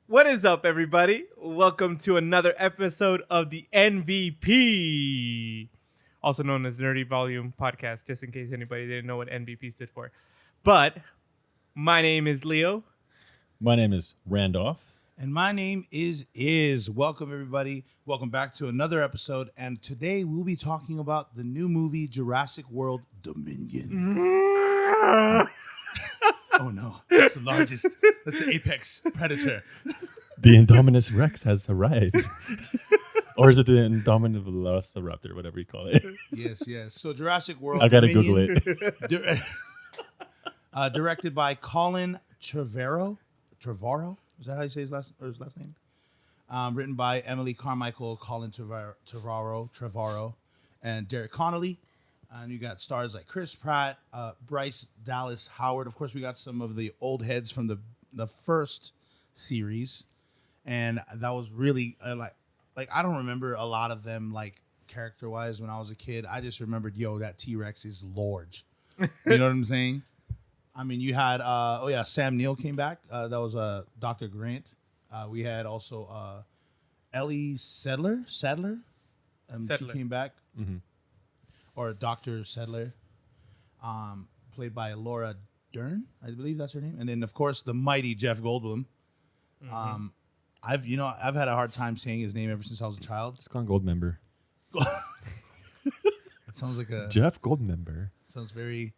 What is up, everybody? Welcome to another episode of the NVP, also known as Nerdy Volume Podcast, just in case anybody didn't know what NVP stood for. But my name is Leo. My name is Randolph. And my name is. Welcome, everybody. Welcome back to another episode. And today we'll be talking about the new movie Jurassic World Dominion. Oh no, that's the largest. That's the apex predator. The Indominus Rex has arrived. Or is it the Indominus Velociraptor, whatever you call it? Yes. So Jurassic World I gotta Dominion, Google it. Directed by Colin Trevorrow. Is that how you say his last name? Written by Emily Carmichael, Colin Trevorrow, and Derek Connolly. And you got stars like Chris Pratt, Bryce Dallas Howard. Of course, we got some of the old heads from the first series, and that was really like I don't remember a lot of them like character wise when I was a kid. I just remembered, that T-Rex is large. You know what I'm saying? I mean, you had Sam Neill came back. That was Dr. Grant. We had also Ellie Sadler. She came back. Mm-hmm. Or Dr. Sedler, played by Laura Dern, I believe that's her name. And then, of course, the mighty Jeff Goldblum. Mm-hmm. I've had a hard time saying his name ever since I was a child. It's called Goldmember. It sounds like a... Jeff Goldmember. Sounds very...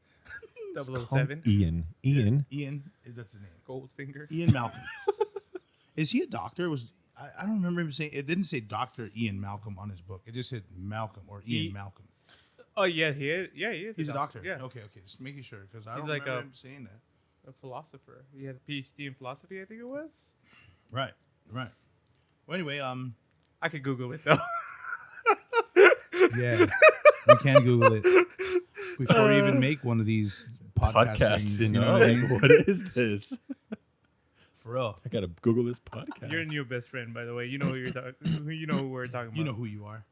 007. Ian. Ian, that's his name. Goldfinger. Ian Malcolm. Is he a doctor? I don't remember him saying... It didn't say Dr. Ian Malcolm on his book. It just said Malcolm or Ian Malcolm. Oh, yeah, he is. Yeah, he is. He's a doctor. Yeah. Okay. Just making sure, because I He's don't like remember him saying that. A philosopher. He had a PhD in philosophy, I think it was. Right. Well, anyway, I could Google it, though. yeah, we can Google it before we even make one of these podcasts. You know what I mean? what is this? For real. I gotta Google this podcast. You're a new best friend, by the way. You know who you're talking. You know who we're talking about. You know who you are.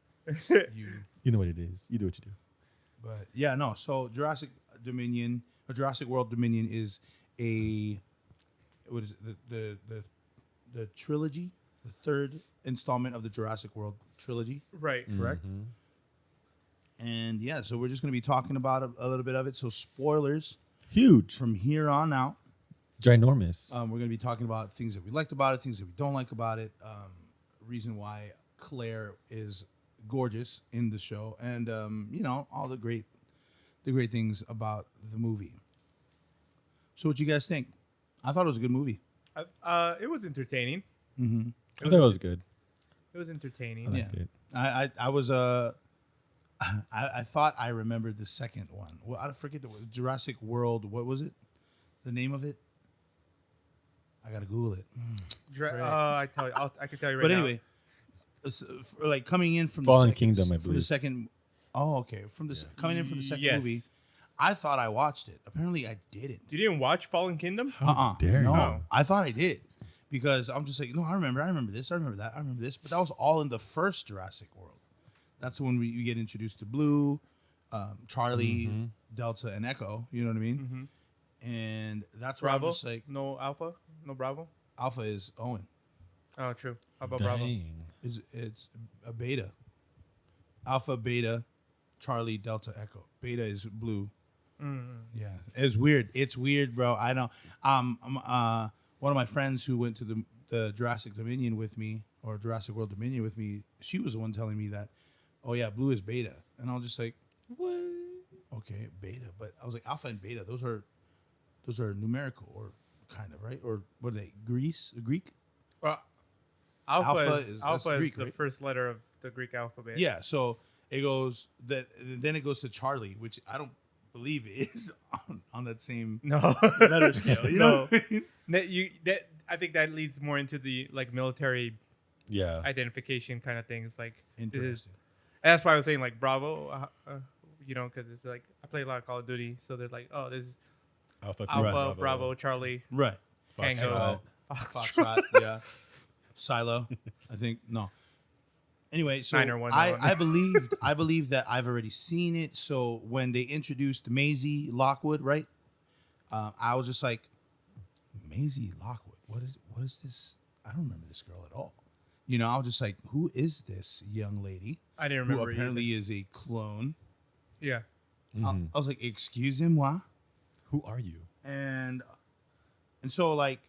You know what it is. You do what you do. But yeah, no. So Jurassic World Dominion is what is it, the trilogy, the third installment of the Jurassic World trilogy. Right. Correct. Mm-hmm. And yeah, so we're just going to be talking about a little bit of it. So spoilers, Huge. from here on out. Ginormous. We're going to be talking about things that we liked about it, things that we don't like about it, reason why Claire is gorgeous in the show, and all the great things about the movie. So what you guys think? I thought it was a good movie. It was entertaining. Mm-hmm. I thought it was good. It was entertaining. I liked it. I was I thought I remembered the second one. Well, I forget the Jurassic World. What was it? The name of it? I gotta Google it. I tell you, I can tell you right now. But anyway, like coming in from Fallen the second, Kingdom, I from the believe. second. Oh, okay. Coming in from the second movie, I thought I watched it. Apparently, I didn't. You didn't watch Fallen Kingdom? How dare no, you? I thought I did because I'm just like, no, I remember this, I remember that, I remember this, but that was all in the first Jurassic World. That's when we get introduced to Blue, Charlie, Delta, and Echo. You know what I mean? Mm-hmm. And that's where Bravo? I'm just like, No Alpha? No Bravo? Alpha is Owen. Oh, true. How about Bravo? Dang. It's a Beta. Alpha, Beta, Charlie, Delta, Echo. Beta is Blue. Yeah, it's weird. It's weird, bro. I know. One of my friends who went to the Jurassic Dominion with me, or Jurassic World Dominion with me, she was the one telling me that, oh yeah, Blue is Beta, and I was just like, What? okay, Beta, but I was like, Alpha and Beta, those are numerical, or kind of, right? Or what are they? Greek? Alpha is Greek, the right? first letter of the Greek alphabet. Yeah, so it goes that, then it goes to Charlie, which I don't believe is on that same No. letter scale. You know, I think that leads more into the like military Yeah. identification kind of things. Like interesting. and that's why I was saying like Bravo, because it's like I play a lot of Call of Duty, so there's like, oh, this is Alpha, Alpha, Bravo, Charlie, Right. Tango, Foxtrot, yeah. Silo, I think. No. Anyway, so 901. I believe that I've already seen it. So when they introduced Maisie Lockwood, right? I was just like, Maisie Lockwood. What is this? I don't remember this girl at all. You know, I was just like, who is this young lady? I didn't Who remember apparently is a clone. Yeah. Mm-hmm. I was like, excusez-moi. Who are you? And so like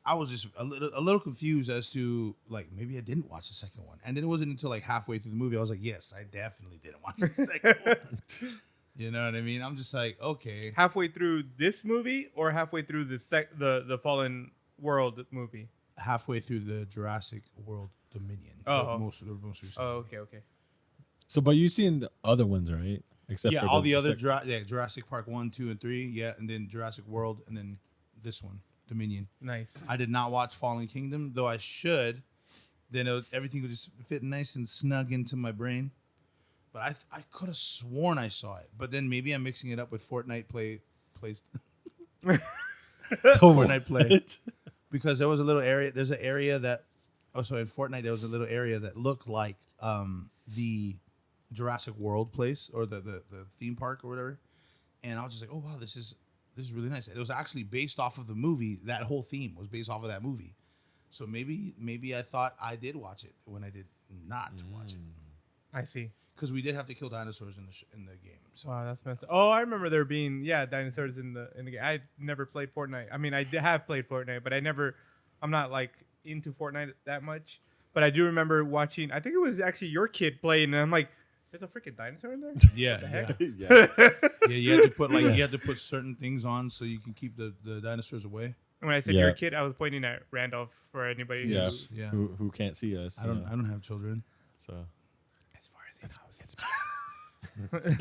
I was just a little confused as to like maybe I didn't watch the second one. And then it wasn't until like halfway through the movie I was like, yes, I definitely didn't watch the second one. You know what I mean? I'm just like, okay. Halfway through this movie or halfway through the Fallen World movie? Halfway through the Jurassic World Dominion. Oh. The most recent. Oh, okay. So, but you've seen the other ones, right? Except Yeah, for all the other Jurassic Park 1, 2, and 3, yeah, and then Jurassic World, and then this one, Dominion. Nice. I did not watch Fallen Kingdom, though I should. Then everything would just fit nice and snug into my brain. But I could have sworn I saw it. But then maybe I'm mixing it up with Fortnite play. Fortnite play. Because there was a little area. There's an area that. Oh, so in Fortnite there was a little area that looked like the Jurassic World place or the theme park or whatever. And I was just like, oh wow, this is really nice. It was actually based off of the movie. That whole theme was based off of that movie. So maybe I thought I did watch it when I did not watch it. I see. Because we did have to kill dinosaurs in the game. So. Wow, that's messed up. Oh, I remember there being dinosaurs in the game. I never played Fortnite. I mean, I have played Fortnite, but I'm not like into Fortnite that much. But I do remember watching. I think it was actually your kid playing, and I'm like, "There's a freaking dinosaur in there." Yeah, Yeah. yeah. You had to put you had to put certain things on so you can keep the dinosaurs away. When I said Yeah. your kid, I was pointing at Randolph for anybody. Yeah. who's- Yeah. Who can't see us? I don't have children. So As far as he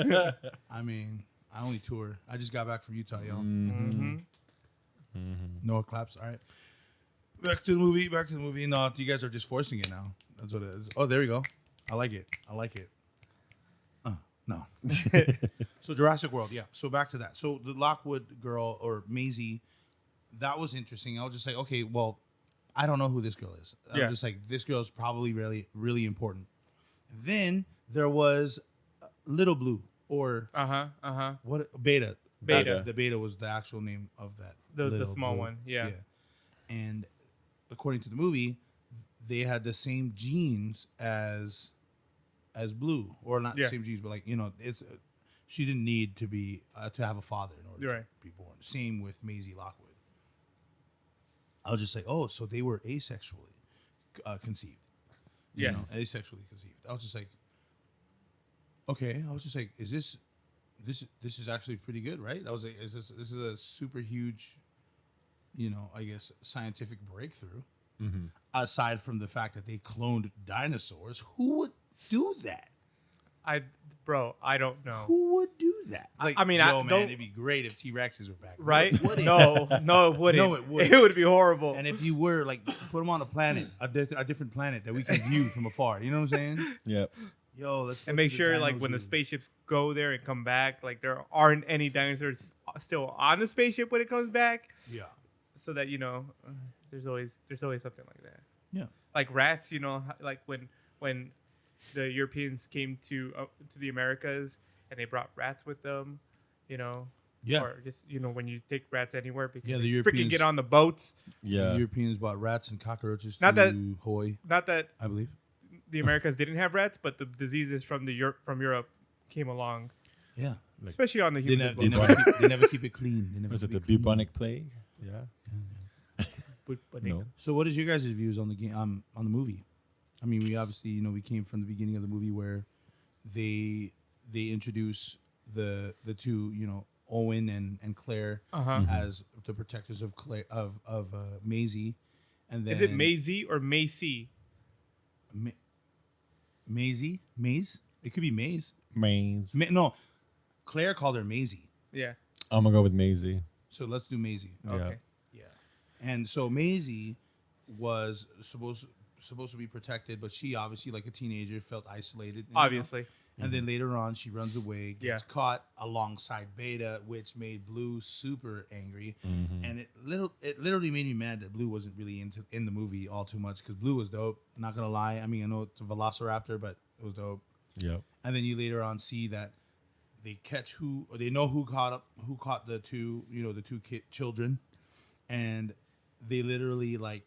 knows. I mean, I only tour. I just got back from Utah, y'all. Mm-hmm. No claps. All right. Back to the movie. No, you guys are just forcing it now. That's what it is. Oh, there we go. I like it. No. So Jurassic World, yeah. So back to that. So the Lockwood girl or Maisie, that was interesting. I was just like, okay, well, I don't know who this girl is. I'm Yeah. just like, this girl is probably really, really important. Then there was Little Blue or what Beta. Beta. The Beta was the actual name of that. The Little small Blue. one, yeah. And according to the movie, they had the same genes as Blue, or not the Yeah. same genes, but like it's she didn't need to be to have a father in order Right. to be born. Same with Maisie Lockwood. I was just like, oh, so they were asexually conceived. Yes. Asexually conceived. I was just like, okay. I was just like, is this is actually pretty good, right? I was like, this is a super huge, I guess scientific breakthrough. Mm-hmm. Aside from the fact that they cloned dinosaurs, who would do that? I don't know. Who would do that? Like, I mean, man, don't- it'd be great if T-Rexes were back, Right? Would it? No, it wouldn't. No, it wouldn't. It would be horrible. And if you were like, put them on a planet, a different planet that we can view from afar. You know what I'm saying? Yep. Yo, let's go and make to the sure, like, dinos when the zoo. spaceships go there and come back, like, there aren't any dinosaurs still on the spaceship when it comes back, Yeah, so that there's always something like that. yeah, Like rats, like when the Europeans came to the Americas and they brought rats with them, yeah. or just when you take rats anywhere because Yeah, they the freaking Europeans- get on the boats. Yeah. The Europeans brought rats and cockroaches Not to that- Hawaii, Not that I believe. the Americas didn't have rats, but the diseases from Europe came along, Yeah, especially on the they, humans. they never keep it clean. They never Was it keep the clean. bubonic plague? Yeah. No. So, what is your guys' views on the game on the movie? I mean, we obviously we came from the beginning of the movie where they introduce the two Owen and Claire as the protectors of Claire of Maisie, and then Is it Maisie or Macy? Maisie? Maze? It could be Maze. Maze. No, Claire called her Maisie, Yeah. I'm gonna go with Maisie. so let's do Maisie. Okay. Yeah, and so Maisie was supposed to be protected, but she obviously, like a teenager, felt isolated. Obviously. And then later on, she runs away, gets Yeah. caught alongside Beta, which made Blue super angry. And it literally made me mad that Blue wasn't really in the movie all too much, because Blue was dope. Not gonna lie, I mean, I know it's a Velociraptor, but it was dope. Yep. And then you later on see that they know who caught the two children, and they literally like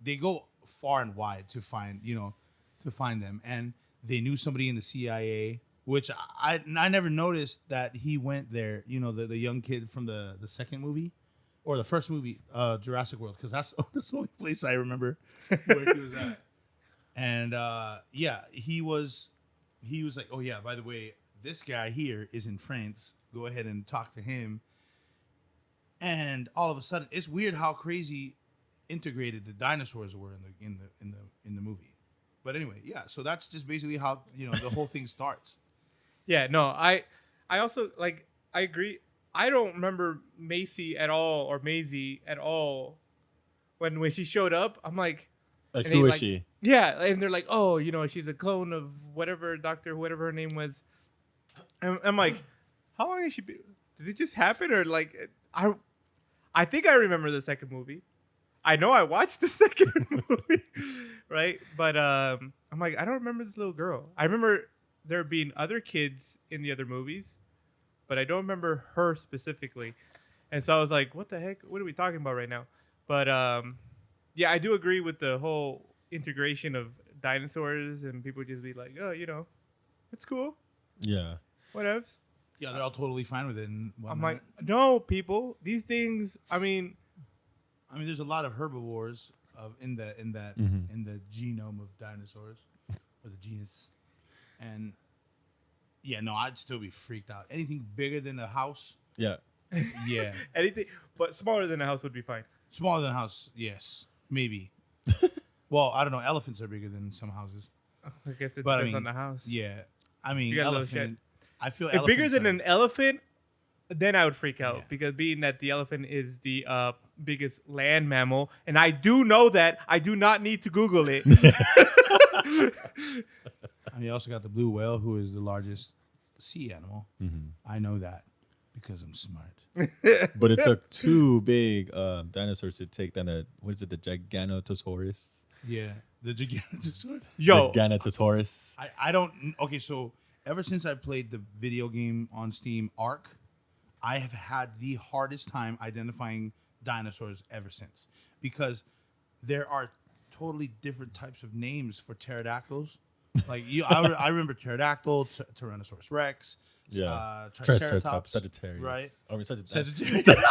they go far and wide to find them, and they knew somebody in the CIA, which I never noticed that he went there. The young kid from the second movie or the first movie, Jurassic World, because that's the only place I remember where he was at. And he was like, oh yeah, by the way, this guy here is in France. Go ahead and talk to him. And all of a sudden, it's weird how crazy integrated the dinosaurs were in the movie. But anyway, yeah. So that's just basically how the whole thing starts. Yeah, no, I also like I agree. I don't remember Maisie at all or Maisie at all when she showed up. I'm like, Like, and who they, is like, she? Yeah, and they're like, oh, she's a clone of whatever whatever her name was. And I'm like, how long has she been? Did it just happen or like I think I remember the second movie. I know I watched the second movie, right? But I'm like, I don't remember this little girl. I remember there being other kids in the other movies, but I don't remember her specifically. And so I was like, what the heck? What are we talking about right now? But yeah, I do agree with the whole integration of dinosaurs and people just be like, oh, it's cool. Yeah. Whatevs. Yeah, they're all totally fine with it. And I'm like, no, people. These things. I mean, there's a lot of herbivores in the genome of dinosaurs or the genus, and yeah, no, I'd still be freaked out. Anything bigger than a house, Yeah. yeah, anything, but smaller than a house would be fine. smaller than a house, yes, maybe. Well, I don't know. Elephants are bigger than some houses. I guess it But, depends on the house. Yeah, You got a little elephant. I feel If bigger than an an elephant, then I would freak out Yeah. because being that the elephant is the biggest land mammal, and I do know that. I do not need to Google it. You also got the blue whale, who is the largest sea animal. Mm-hmm. I know that because I'm smart. But it took two big dinosaurs to take down what is it, the Giganotosaurus? Yeah, the Giganotosaurus. Yo, Giganotosaurus. I don't. Okay, so ever since I played the video game on Steam, Ark, I have had the hardest time identifying dinosaurs ever since, because there are totally different types of names for pterodactyls. Like I remember pterodactyl, Tyrannosaurus Rex, Triceratops, Sagittarius. right? Oh, Sagittarius. Sagittarius.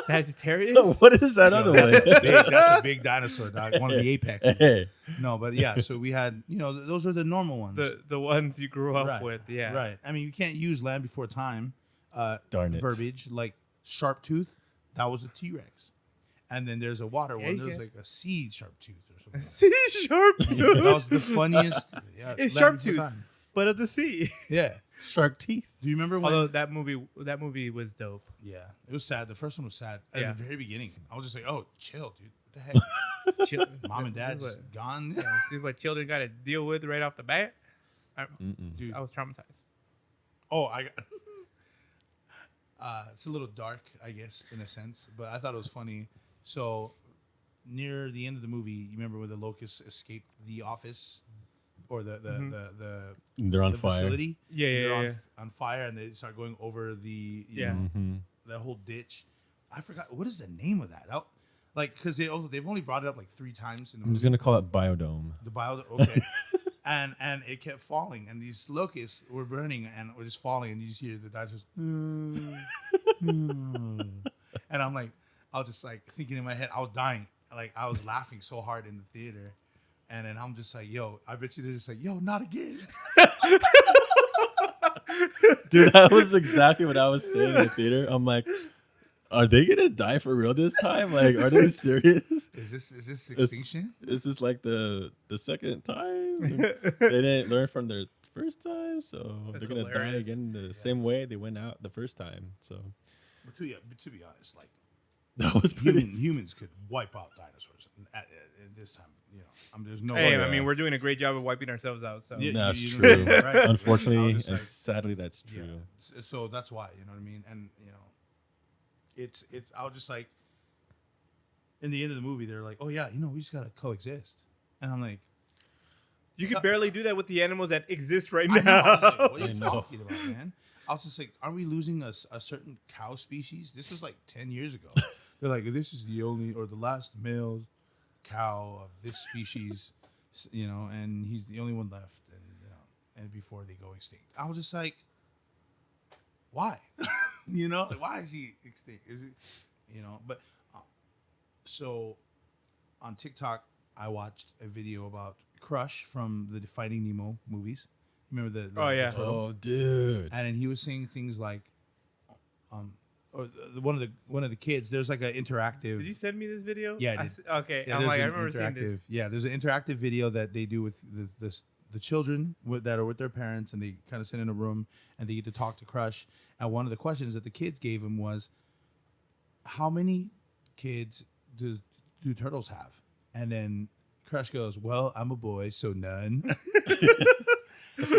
Sagittarius. What is that other one? That's a big dinosaur, dog. One of the apexes. Hey. No, but yeah. So we had, those are the normal ones. The ones you grew up Right, with, yeah. Right. I mean, you can't use Land Before Time Darn it. verbiage like sharp tooth. That was a T-Rex. And then there's a water one. you There's can. like a sea sharp tooth or something. Sea sharp That tooth, was the funniest. Yeah, It's Land sharp Before tooth. Time. but of the sea. Yeah. Shark teeth. Do you remember when? Although that movie was dope. Yeah, it was sad. The first one was sad at Yeah. the very beginning. I was just like, "Oh, chill, dude. What the heck? Chil- Mom and dad this is just gone." what, this is what children got to deal with right off the bat. Dude. I was traumatized. Oh, I got. It's a little dark, I guess, in a sense, but I thought it was funny. So, near the end of the movie, you remember when the locusts escaped the office or the They're on fire. facility? Yeah, They're on fire, and they start going over the Yeah. that whole ditch. I forgot what is the name of that. Because they've only brought it up like 3 times in the I'm movie. just gonna call it Biodome. The bio, okay. and it kept falling, and these locusts were burning and were just falling, and you just hear the dinosaurs. And I'm like, I was just like thinking in my head, I was dying. Like I was laughing so hard in the theater. And then I'm just like, yo, I bet you they're just like, yo, not again. Dude, that was exactly what I was saying in the theater. I'm like, are they gonna die for real this time? Like, are they serious? Is this extinction? Is this like the second time? They didn't learn from their first time, so That's they're gonna hilarious. die again the same way they went out the first time. So But to be honest, like that was pretty. humans could wipe out dinosaurs at this time. There's no Hey, way. I mean, we're doing a great job of wiping ourselves out. So Yeah. That's you true. know, right. I Unfortunately, was just and like- sadly, that's true. Yeah. So that's why, you know what I mean? And it's I was just like, in the end of the movie, they're like, oh yeah, we just gotta coexist. And I'm like, you could barely do that with the animals that exist right I know, now. I was like, what are I you know. talking about, man? I was just like, are we losing a certain cow species? This was like 10 years ago. They're like, this is the only or the last male cow of this species, and he's the only one left, and before they go extinct. I was just like, why? Like, why is he extinct? Is it, but so on TikTok, I watched a video about Crush from the Finding Nemo movies. Remember the Oh, yeah. the turtle? Oh, dude. And then he was saying things like, or one of the kids. There's like an interactive. Did you send me this video? Yeah, I did. Okay, Yeah, I'm there's like, I an remember seeing this. interactive. Yeah, there's an interactive video that they do with the children that are with their parents, and they kind of sit in a room and they get to talk to Crush. And one of the questions that the kids gave him was, "How many kids do turtles have?" And then Crush goes, "Well, I'm a boy, so none."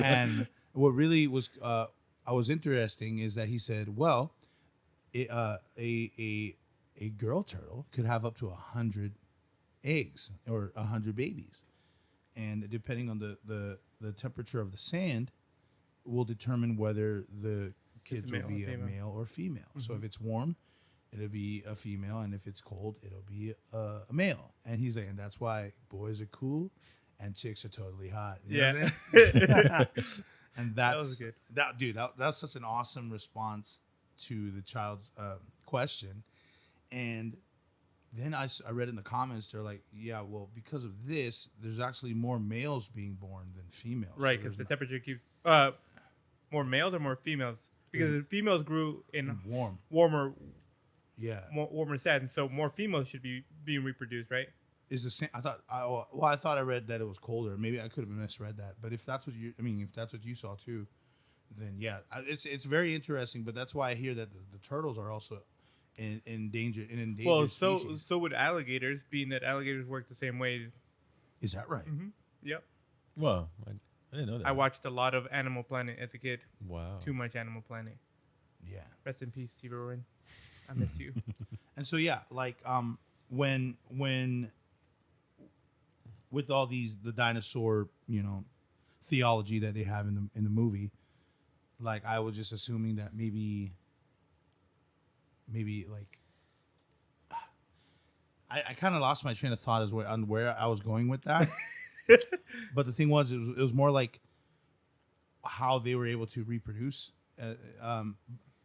And what really was interesting is that he said, "Well, a girl turtle could have up to 100 eggs or 100 babies, and depending on the temperature of the sand, will determine whether the kids will be a male or female. Mm-hmm. So if it's warm, it'll be a female, and if it's cold, it'll be a male." And he's like, and that's why boys are cool and chicks are totally hot. You know what I mean? And that was good. That's such an awesome response to the child's question. And then I read in the comments, they're like, yeah, well, because of this, there's actually more males being born than females. Right, because the temperature keeps more males or more females? Because the females grew in warmer, warmer sand, so more females should be being reproduced, right? Is the same? I thought I read that it was colder. Maybe I could have misread that. But if that's what you saw too, then yeah, it's very interesting. But that's why I hear that the turtles are also in danger. Well, species. so would alligators, being that alligators work the same way. Is that right? Mm-hmm. Yep. Well, I didn't know that. I watched a lot of Animal Planet as a kid. Wow. Too much Animal Planet. Yeah. Rest in peace, Steve Irwin. I miss you. And so yeah, like when with all the dinosaur theology that they have in the movie, like I was just assuming that maybe like I kind of lost my train of thought on where I was going with that. But the thing was, it was more like how they were able to reproduce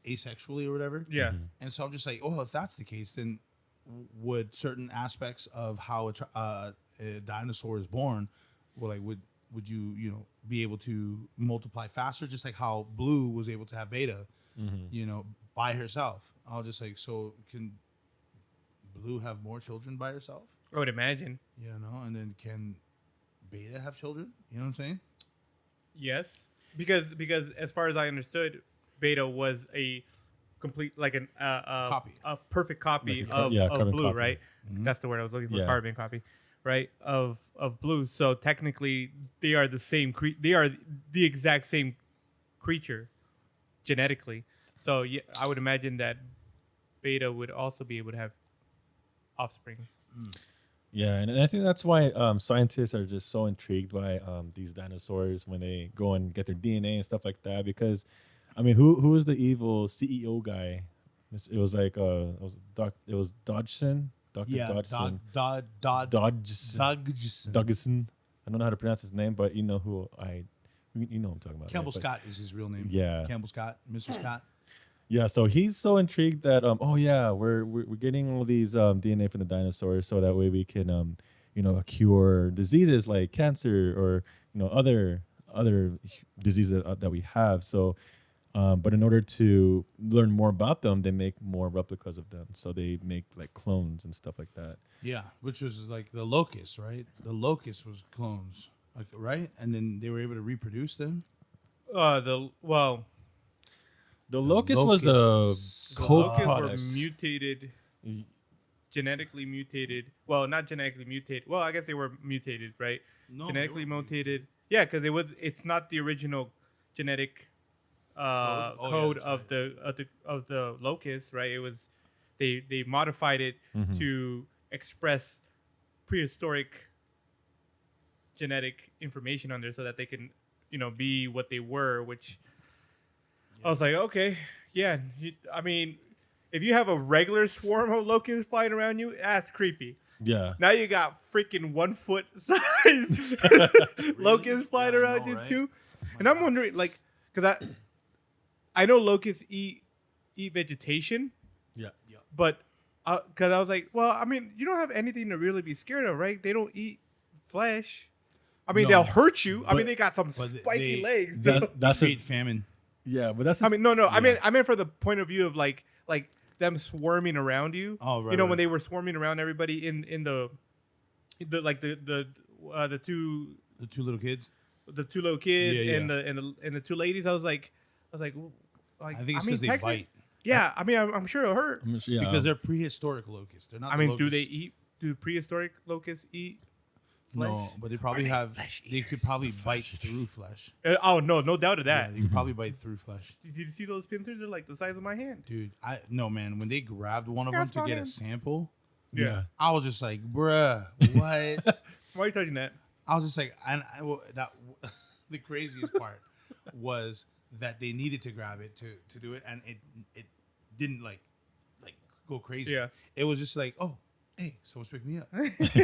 asexually or whatever. Yeah. Mm-hmm. And so I'm just like, oh, if that's the case, then would certain aspects of how a dinosaur is born, would you be able to multiply faster, just like how Blue was able to have Beta, by herself? I was just like, so can Blue have more children by herself? I would imagine. And then can Beta have children? You know what I'm saying? Yes, because as far as I understood, Beta was a complete copy, a perfect copy of Blue, copy. Right? Mm-hmm. That's the word I was looking for. Yeah. Carbon copy, right? Of Blue. So technically, they are the same. They are the exact same creature genetically. So yeah, I would imagine that Beta would also be able to have offsprings. Yeah, and I think that's why scientists are just so intrigued by these dinosaurs when they go and get their DNA and stuff like that. Because, I mean, who is the evil CEO guy? It was like it was Dodgson, Dr. Dodgson. Dodgson. I don't know how to pronounce his name, but you know who you know what I'm talking about. Campbell right? Scott is his real name. Yeah, Campbell Scott, Mr. Scott. Yeah, so he's so intrigued that we're getting all these DNA from the dinosaurs so that way we can cure diseases like cancer or other diseases that we have. So but in order to learn more about them, they make more replicas of them. So they make like clones and stuff like that. Yeah, which was like the locust, right? The locust was clones, like, right? And then they were able to reproduce them. The locust was the locusts were co-products. mutated, genetically mutated. Well, not genetically mutated. Well, I guess they were mutated, right? No, Genetically mutated. Yeah, because it's not the original genetic code of the locust, right? It was they modified it to express prehistoric genetic information on there so that they can be what they were, which I was like, okay, yeah. I mean, if you have a regular swarm of locusts flying around you, that's creepy. Yeah. Now you got freaking 1 foot size locusts flying Yeah, I around know, you right? too. my And I'm gosh. wondering, like, because I know locusts eat vegetation, Yeah. Yeah. but because I was like, well, I mean, you don't have anything to really be scared of, right? They don't eat flesh. I mean, No, they'll hurt you. I but- mean, they got some but spiky they- legs. That's Create famine. yeah, but that's I mean, no. I Yeah. meant for the point of view of like them swarming around you. Oh, right, You know, right. when they were swarming around everybody in the like the two The two little kids. little kids Yeah, and yeah. the two ladies. I was like, like I think it's because they bite. Yeah, I mean, I'm sure it'll hurt. yeah. Because they're prehistoric locusts. They're not. I the mean, do they locusts. eat? Do prehistoric locusts eat flesh? No, but they probably have. They could probably bite through flesh. Oh no, no doubt of Yeah, that. they could probably bite through flesh. Did you see those pincers? They're like the size of my hand. Dude, no man. When they grabbed one of Yeah, them it's to not get him. a sample, yeah. I was just like, bruh, what? Why are you touching that? I was just like, that the craziest part was that they needed to grab it to do it, and it didn't like go crazy. Yeah. It was just like, oh, hey, someone's picking me up.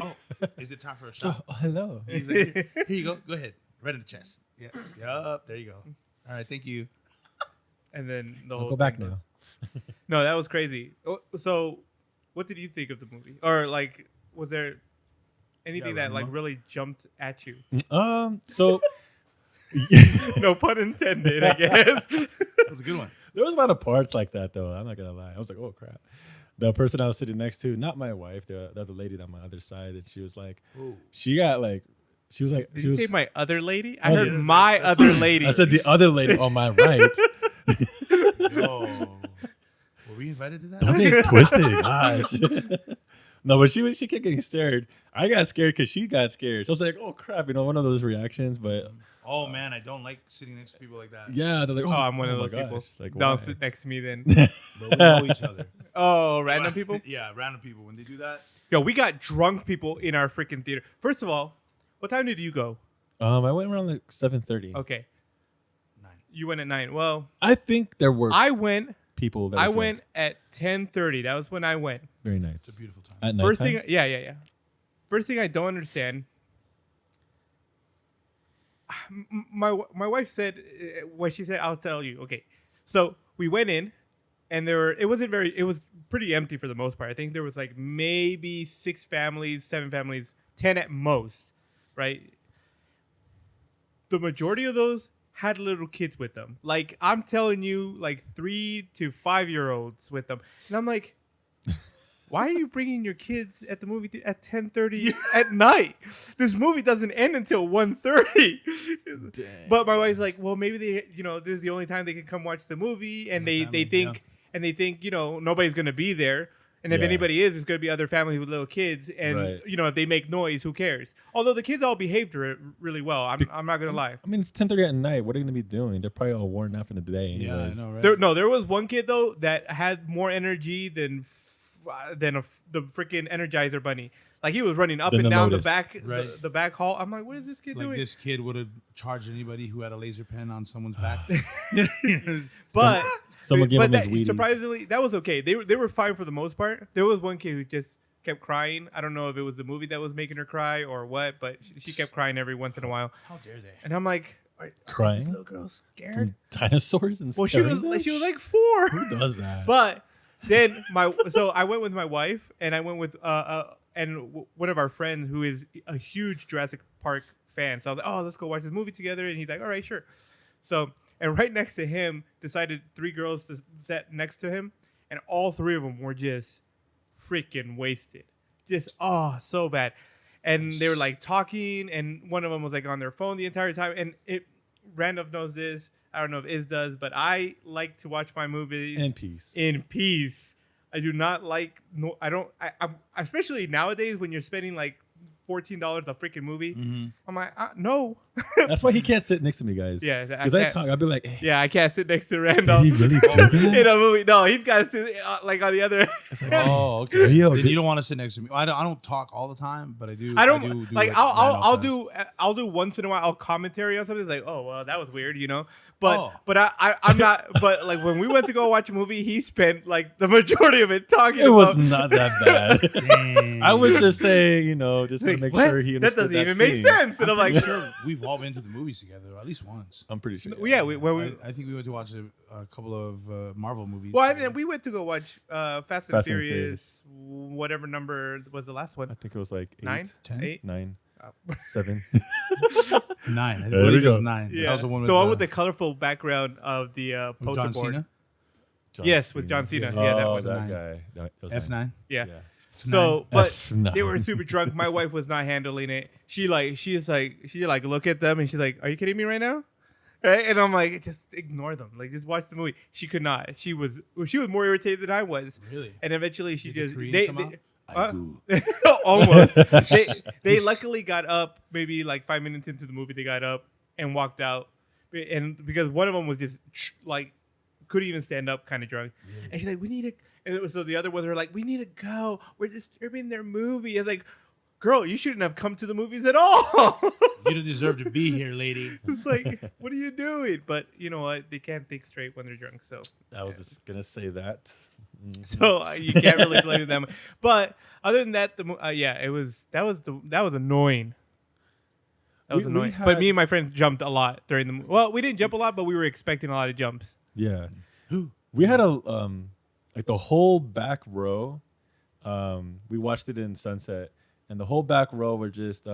Oh, is it time for a shot? Hello. He's like, here you go. Go ahead. Right in the chest. Yeah. Yup. There you go. All right. Thank you. And then the I'll whole go back thing now. was- No, that was crazy. So, what did you think of the movie? Or like, was there anything that like Ranma? really jumped at you? So No pun intended, I guess. That was a good one. there was a lot of parts like that though. I'm not gonna lie. I was like, oh crap. The person I was sitting next to, not my wife, the other lady on my other side, and she was like, Ooh. she got like, she was like, Did she you was. say my other lady? I Oh, heard yeah, my that's- other lady. I said the other lady on my right. Yo. Were we invited to that? Don't get twisted, gosh. No, but she kept getting scared. I got scared because she got scared. So I was like, oh crap, one of those reactions. But Oh man, I don't like sitting next to people like that. yeah, they're like, Oh, I'm one of my those people. gosh. Like, Don't why? sit next to me then. But we know each other. Oh, random people? Yeah, random people. When they do that, Yo, we got drunk people in our freaking theater. First of all, what time did you go? I went around like 7:30. Okay, 9. you went at 9. Well, I think there were I went. people that I were went drunk. at 10:30. That was when I went. Very nice. It's a beautiful time. At First nighttime? thing, yeah. First thing I don't understand. My wife said what she said. I'll tell you. Okay, so we went in, and it was pretty empty for the most part. I think there was like maybe 6 families, 7 families, 10 at most, right? The majority of those had little kids with them. Like I'm telling you, like 3 to 5-year-olds with them, and I'm like. Why are you bringing your kids at the movie at 10:30 at night? This movie doesn't end until 1:30. Dang. But my wife's like, well, maybe this is the only time they can come watch the movie, and As a family, they think nobody's gonna be there, and if Yeah. anybody is, it's gonna be other families with little kids, and Right. if they make noise, who cares? Although the kids all behaved really well, I'm not gonna lie. I mean, it's 10:30 at night. What are you gonna be doing? They're probably all worn out in the day. Yeah, I Anyways. know, right? There was one kid though that had more energy than the freaking Energizer Bunny. Like he was running up Than and the down Lotus. the back Right. the back hall. I'm like, what is this kid Like doing? this kid would have charged anybody who had a laser pen on someone's back. But Someone gave him his that, Wheaties. surprisingly, that was okay. They were fine for the most part. There was one kid who just kept crying. I don't know if it was the movie that was making her cry or what, but she kept crying every once in a while. How dare they? And I'm like, are Crying? this little girl scared? From dinosaurs and Well, she scaring them? was like 4. Who does that? But then so I went with my wife, and I went with one of our friends who is a huge Jurassic Park fan. So I was like, oh, let's go watch this movie together. And he's like, all right, sure. So and right next to him, decided 3 girls to sit next to him, and all 3 of them were just freaking wasted, just so bad. And they were like talking, and one of them was like on their phone the entire time. And Randolph knows this. I don't know if Iz does, but I like to watch my movies in peace. in peace. I do not like I especially nowadays when you're spending like $14 a freaking movie. Mm-hmm. I'm like, no. That's why he can't sit next to me, guys. Yeah, Because I talk, I'll be like, hey, Yeah, I can't sit next to did Randolph he really do that? in a movie. No, he's got to sit like on the other. Oh, okay. Yo, Then did- you don't want to sit next to me. I don't talk all the time, but I do. I don't do like. Randolph I'll does. do once in a while. I'll commentary on something. It's like, oh well, that was weird, you know. But Oh. but I'm not. But like when we went to go watch a movie, he spent like the majority of it talking. it was about, not that bad. Dang. I was just saying, you know, just to like, make what? sure he That understood doesn't even scene. make sense. And I'm like, sure we've all been to the movies together at least once. I'm pretty sure. yeah. When we I think we went to watch a couple of Marvel movies. well, I together. mean, we went to go watch Fast and Furious, whatever number was the last I one. think it was like 8, 9, 10? 8. 9, Oh. 7. 9. I There we believe it was go. 9. Yeah, That was the one with the colorful background of the with poster John board. Cena. Yes, with John Cena. Yeah. Yeah, that Oh, was that 9. guy. That was F9. 9. yeah. Yeah. So, but F9. they were super drunk. My wife was not handling it. She look at them and she's like, "Are you kidding me right now?" Right? And I'm like, just ignore them. Like, just watch the movie. She could not. She was more irritated than I was. Really? And eventually, she Did just the Korean come out? almost. They luckily got up. Maybe like 5 minutes into the movie, they got up and walked out. And because one of them was just like couldn't even stand up, kind of drunk. Really? And she's like, "We need to." And it was so the other ones were like, "We need to go. We're disturbing their movie." It's like, girl, you shouldn't have come to the movies at all. You don't deserve to be here, lady. It's like, what are you doing? But you know what? They can't think straight when they're drunk. So, I was just going to say that. Mhm. so you can't really blame them. But other than that, that was annoying. That was We annoying. had- But me and my friends jumped a lot during the. Well, we didn't jump a lot, but we were expecting a lot of jumps. Yeah. We had a like the whole back row. We watched it in Sunset, and the whole back row were just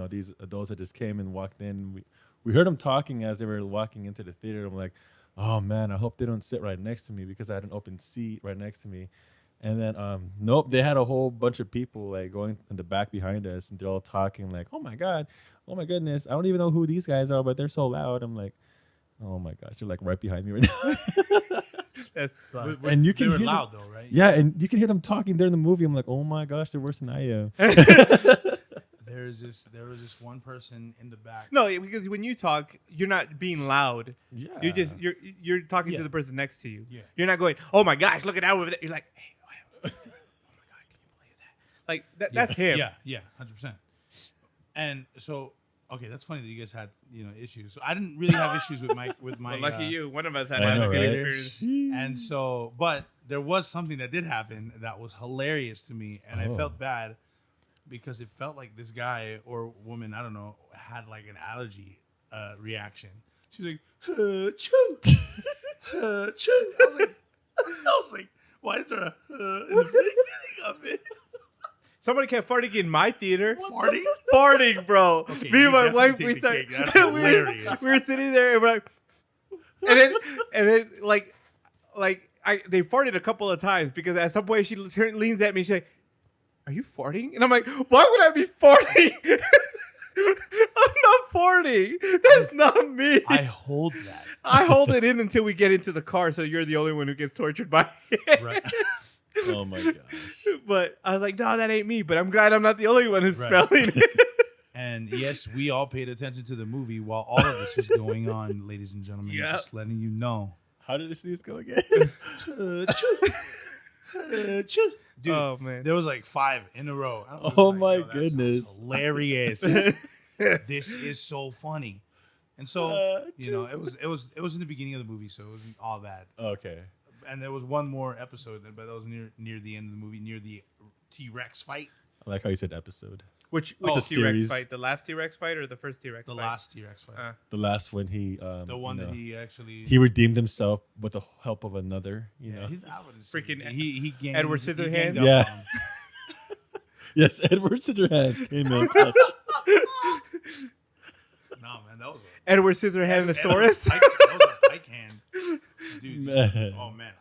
these adults that just came and walked in. We heard them talking as they were walking into the theater. I'm like, oh man, I hope they don't sit right next to me because I had an open seat right next to me. And then nope, they had a whole bunch of people like going in the back behind us, and they're all talking like, oh my god, oh my goodness, I don't even know who these guys are, but they're so loud. I'm like, oh my gosh, they're like right behind me right now. That's And you can they were hear them- loud though, right? Yeah, and you can hear them talking during the movie. I'm like, oh my gosh, they're worse than I am. There was this one person in the back. no, because when you talk, you're not being loud. Yeah. You're talking Yeah. to the person next to you. Yeah. You're not going, "Oh my gosh, look at that over there." You're like, "Hey, oh my god, can you believe that?" Like that's him. Yeah, 100%. And so, okay, that's funny that you guys had issues. So I didn't really have issues with my Well, lucky you. One of us had I know, a good right? experience. And so, but there was something that did happen that was hilarious to me, and I Oh. felt bad because it felt like this guy or woman, I don't know, had like an allergy reaction. She's like, choo, choo. I was like, why is there a in the beginning of it? Somebody kept farting in my theater. Farting? Farting, bro. Okay, Me you and my definitely wife, take we the started. cake. That's we were hilarious. sitting there and we're like, and then they farted a couple of times because at some point she leans at me. She's like, "Are you farting?" And I'm like, "Why would I be farting? I'm not farting. That's not me." I hold that. I hold it in until we get into the car, so you're the only one who gets tortured by it. Right. Oh my gosh. But I was like, "No, that ain't me." But I'm glad I'm not the only one who's Right. smelling it. And yes, we all paid attention to the movie while all of this is going on, ladies and gentlemen. Yep. Just letting you know. How did the sneeze go again? Dude, Oh, man. there was like 5 in a row. I was Oh like, my "Yo, that sounds goodness." hilarious! This is so funny. And so it was in the beginning of the movie, so it wasn't all bad. Okay. And there was one more episode, but that was near the end of the movie, near the T-Rex fight. I like how you said episode. Which It's a T-Rex series. fight? The last T-Rex fight or the first T-Rex The fight? last T-Rex fight. The last one he The one that he actually he redeemed himself with the help of another, you know. I wouldn't say Freaking he gained, Edward he Scissorhands? gained up Yeah. on him. Yes, Edward Scissorhands came in clutch. No, man, that was Edward Scissorhandosaurus. that was a pike hand, dude. Man. Oh man,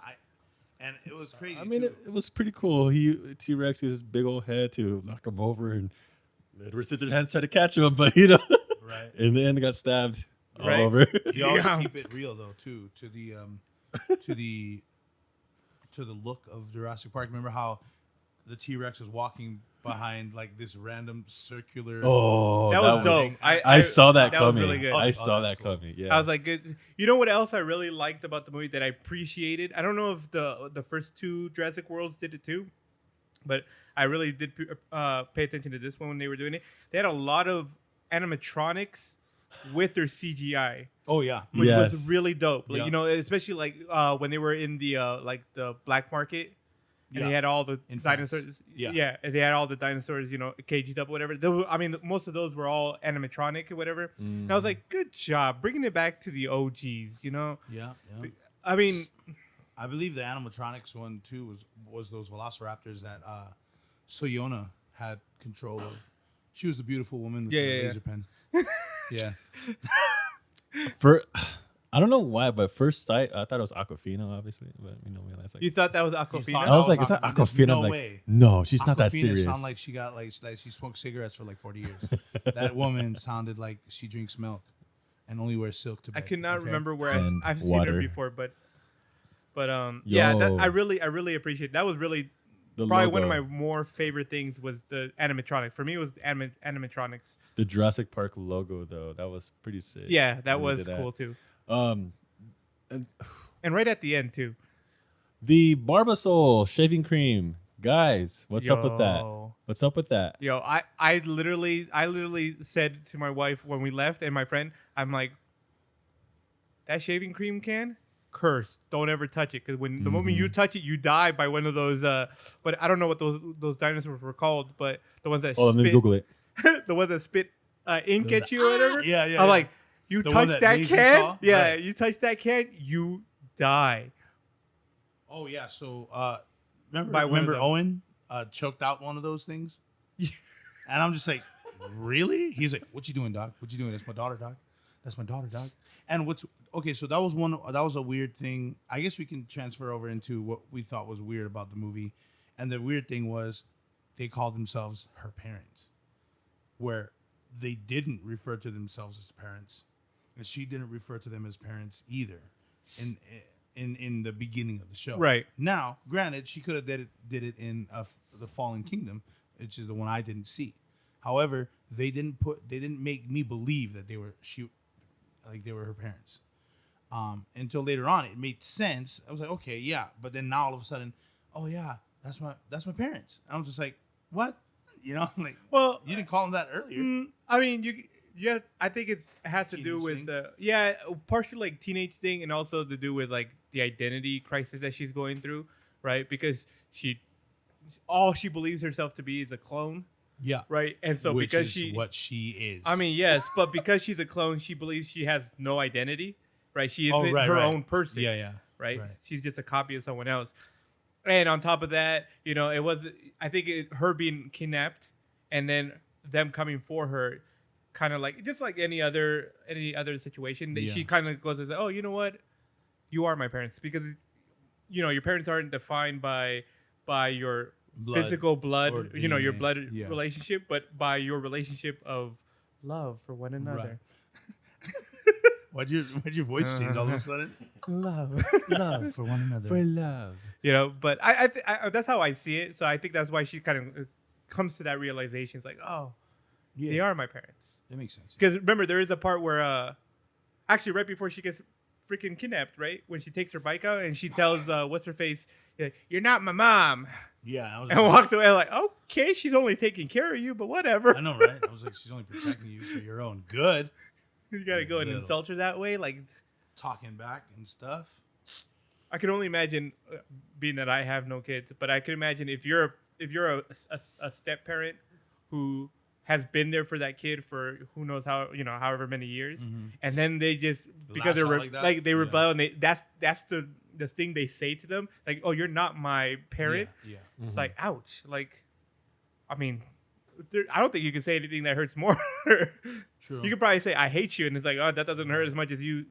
and it was crazy. I mean, too. it was pretty cool. T-Rex used his big old head to knock him over, and Edward Scissorhands tried to catch him, but right. in the end, got stabbed Right. all over. You always Yeah. keep it real though, too, to the look of Jurassic Park. Remember how the T-Rex was walking behind like this random circular. Oh, That was dope. I saw that that was coming. really good. I Oh, saw that's that cool. coming. Yeah. I was like, good. You know what else I really liked about the movie that I appreciated? I don't know if the first two Jurassic Worlds did it too, but I really did pay attention to this one when they were doing it. They had a lot of animatronics with their CGI, Oh yeah. which Yes. was really dope. Like, Yeah. you know, especially like when they were in the like the black market. And Yeah. they had all the In France. dinosaurs. Yeah. And they had all the dinosaurs, you know, caged up, or whatever. I mean, most of those were all animatronic or whatever. And I was like, good job bringing it back to the OGs. You know, Yeah. I mean, I believe the animatronics one too was those velociraptors that Soyona had control of. She was the beautiful woman with the laser pen. Yeah. For I don't know why, but first sight I thought it was Aquafina, obviously, but we realized like you thought that was thought- Aquafina? I was like, is that There's Aquafina? no I'm like, way. no, she's not that Aquafina serious. sound like she got like she smoked cigarettes for like 40 years. That woman sounded like she drinks milk and only wears silk to I bed. could not okay? remember where And I've seen her water. before, but yeah, Yo. I really appreciate. That was really The probably one of logo. my more favorite things was the animatronics. For me, it was animatronics. The Jurassic Park logo though, that was pretty sick. Yeah, that when they was did cool too. And And right at the end too. the Barbasol shaving cream, guys, what's up with that? Yo. What's up with that? Yo, I literally said to my wife when we left and my friend, I'm like, that shaving cream can, cursed. Don't ever touch it, because when the moment you touch it, you die by one of those. But I don't know what those dinosaurs were called, but the ones that Oh, let me spit, Google it. the ones that spit ink at you or whatever. Yeah, yeah, I'm yeah. like, you The one touch that that laser can, saw? yeah, Right. you touch that can, you die. Oh yeah, so remember By one of them. Owen choked out one of those things? And I'm just like, really? He's like, what you doing, dog? What you doing? That's my daughter, dog. That's my daughter, dog. And what's okay, so that was a weird thing. I guess we can transfer over into what we thought was weird about the movie. And the weird thing was they called themselves her parents, where they didn't refer to themselves as parents. And she didn't refer to them as parents either. In the beginning of the show, Right. Now, granted, she could have did it in the Fallen Kingdom, which is the one I didn't see. However, they didn't make me believe that they were her parents. Until later on, it made sense. I was like, okay, yeah, but then now all of a sudden, oh yeah, that's my parents. And I'm just like, what? You know, like, Well, you didn't call them that earlier. I mean, yeah, I think it has to do Teenage with thing? partially like teenage thing, and also to do with like the identity crisis that she's going through, right? Because all she believes herself to be is a clone, Yeah, right? And so which because is what she is. I mean, yes, but because she's a clone, she believes she has no identity, right? She isn't right, her right. own person, Yeah, right? She's just a copy of someone else. And on top of that, you know, I think her being kidnapped and then them coming for her, kind of like, just like any other situation, that she kind of goes and says, oh, you know what? You are my parents, because, you know, your parents aren't defined by your physical blood, or you know, your DNA. blood Yeah. relationship, but by your relationship of love for one another. Why'd your voice change all of a sudden? Love. Love for one another. love. You know, but I that's how I see it. So I think that's why she kind of comes to that realization. It's like, oh, Yeah, they are my parents. that makes sense. Because remember, there is a part where, actually, right before she gets freaking kidnapped, right, when she takes her bike out and she tells what's her face, "You're not my mom," Yeah, I was. and walks away. I'm like, okay, she's only taking care of you, but whatever. I know, right? I was like, she's only protecting you for your own good. You gotta go and Little. insult her that way, like. Talking back and stuff. I can only imagine, being that I have no kids, but I can imagine if you're a step parent who has been there for that kid for who knows how, you know, however many years, and then they just because lash they're out like that? like they Yeah. rebel, and that's the thing they say to them, like, oh, you're not my parent. Yeah. It's like, ouch. Like, I mean, I don't think you can say anything that hurts more. True. You could probably say I hate you, and it's like, oh, that doesn't hurt as much as you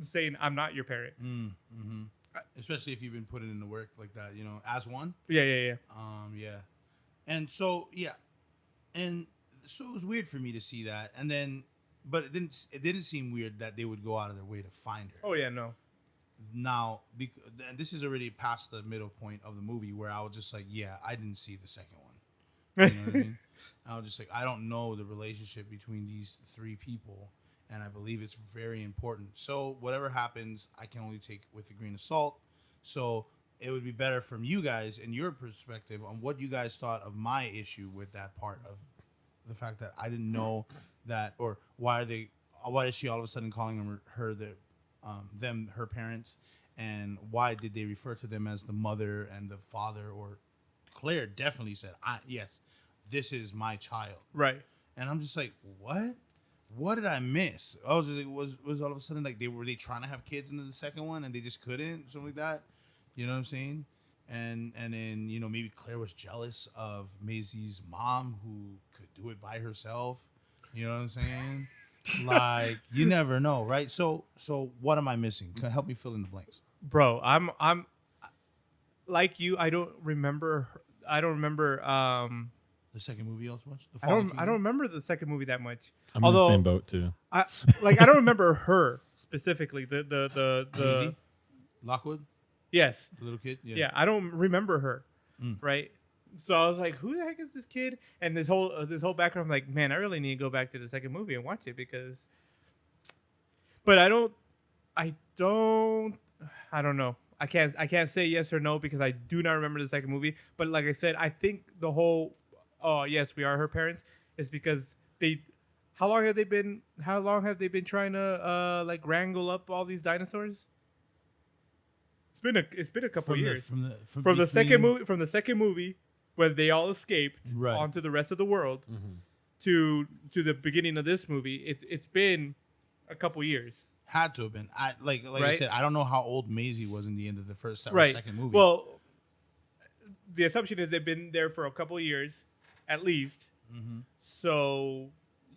saying I'm not your parent. Especially if you've been putting in the work like that, you know, as one. Yeah. Yeah. And so and so it was weird for me to see that, and then, but it didn't seem weird that they would go out of their way to find her. Oh yeah, no. Now, and this is already past the middle point of the movie where I was just like, yeah, I didn't see the second one. You know what I mean? I was just like, I don't know the relationship between these three people, and I believe it's very important. So whatever happens, I can only take with a grain of salt. So it would be better from you guys and your perspective on what you guys thought of my issue with that part of the fact that I didn't know that, or why is she all of a sudden calling them her parents, and why did they refer to them as the mother and the father? Or Claire definitely said, yes, this is my child. Right. And I'm just like, what? What did I miss? I was just like, was all of a sudden like were they trying to have kids into the second one and they just couldn't, something like that? You know what I'm saying? And then maybe Claire was jealous of Maisie's mom who could do it by herself. You know what I'm saying? Like, you never know, right? So what am I missing? Can help me fill in the blanks, Bro. I'm like you. I don't remember. the second movie also much. I don't remember the second movie that much. I'm in the same boat too. I don't remember her specifically. The Maisie? Lockwood, yes. the little kid. Yeah, I don't remember her. Mm. Right. So I was like, who the heck is this kid? And this whole background, I'm like, man, I really need to go back to the second movie and watch it because. But I don't know. I can't say yes or no because I do not remember the second movie. But like I said, I think the whole, oh yes, we are her parents, is because how long have they been trying to like wrangle up all these dinosaurs? It's been a couple years from the second movie where they all escaped Right. onto the rest of the world to the beginning of this movie. It's been a couple years. Had to have been. I like I Right? said, I don't know how old Maisie was in the end of the first or Right. second movie. Well, the assumption is they've been there for a couple of years, at least. Mm-hmm. So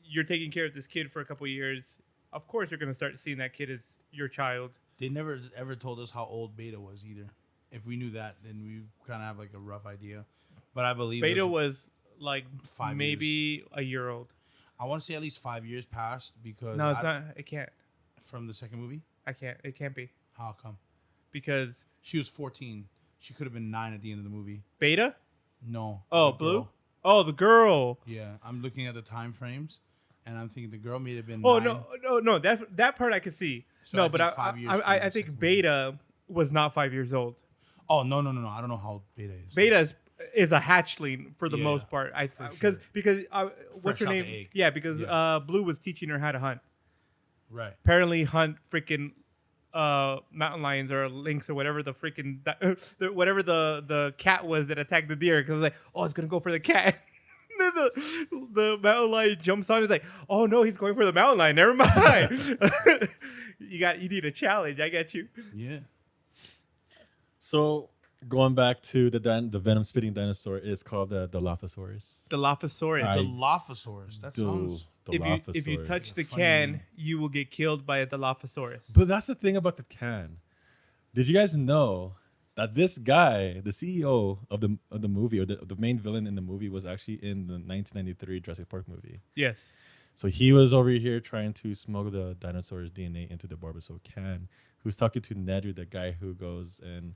you're taking care of this kid for a couple of years. Of course, you're going to start seeing that kid as your child. They never ever told us how old Beta was either. If we knew that, then we kind of have like a rough idea. But I believe Beta was like 5 maybe a year old. I want to say at least 5 years passed because No, it's not. It can't. from the second movie. I can't. It can't be How come? because She was 14. She could have been 9 at the end of the movie. Beta. No. Oh, the Blue. girl. Oh, the girl. Yeah, I'm looking at the time frames, and I'm thinking the girl may have been. Oh 9. no. That part I could see. So no, I but think 5 years from I the think second Beta was not 5 years old. Oh no! I don't know how old Beta is. Beta is a hatchling for the Yeah, most part. for sure. Because what's her out the name? egg. Yeah, because Yeah. Blue was teaching her how to hunt. Right. Apparently, hunt freaking mountain lions or lynx or whatever the freaking whatever the cat was that attacked the deer. Because like, oh, it's gonna go for the cat. Then the mountain lion jumps on. He's like, oh no, he's going for the mountain lion. Never mind. You need a challenge. I get you. Yeah. So going back to the venom spitting dinosaur is called the Dilophosaurus. Dilophosaurus. I- The Dilophosaurus. That sounds. If you touch the Funny can, name. you will get killed by a Dilophosaurus. But that's the thing about the can. Did you guys know that this guy, the CEO of the movie, or the main villain in the movie, was actually in the 1993 Jurassic Park movie? Yes. So he was over here trying to smuggle the dinosaur's DNA into the Barbasol can. Who's talking to Nedry, the guy who goes and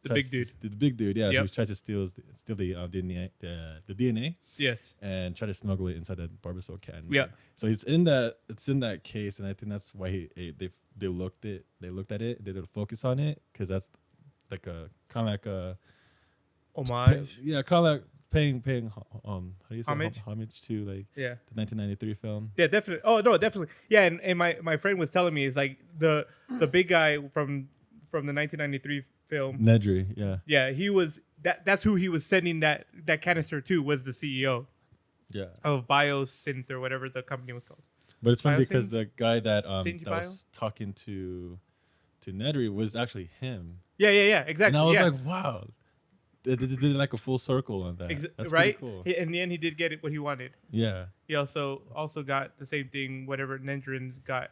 The big tries to- the big dude, yeah, Yep. who tries to steal the DNA Yes. and try to smuggle it inside the Barbasol can. Yeah. So it's in that case, and I think that's why they looked at it, they did a focus on it, because that's like a kind of like a Homage. yeah, kind of like paying how do you say Homage? to like Yeah. the 1993 film. Yeah, definitely. Oh no, definitely. Yeah, and my friend was telling me, it's like the big guy from the 1993 film. Nedry, yeah. Yeah, he was that's who he was sending that canister to, was the CEO Yeah. of Biosynth or whatever the company was called. But it's funny Biosynth? because the guy that Synth that was talking to Nedry was actually him. Yeah, exactly. And I was yeah. like, wow. They just did like a full circle on that. That's right? pretty cool. In the end, he did get it what he wanted. Yeah. He also got the same thing, whatever Nendrins got,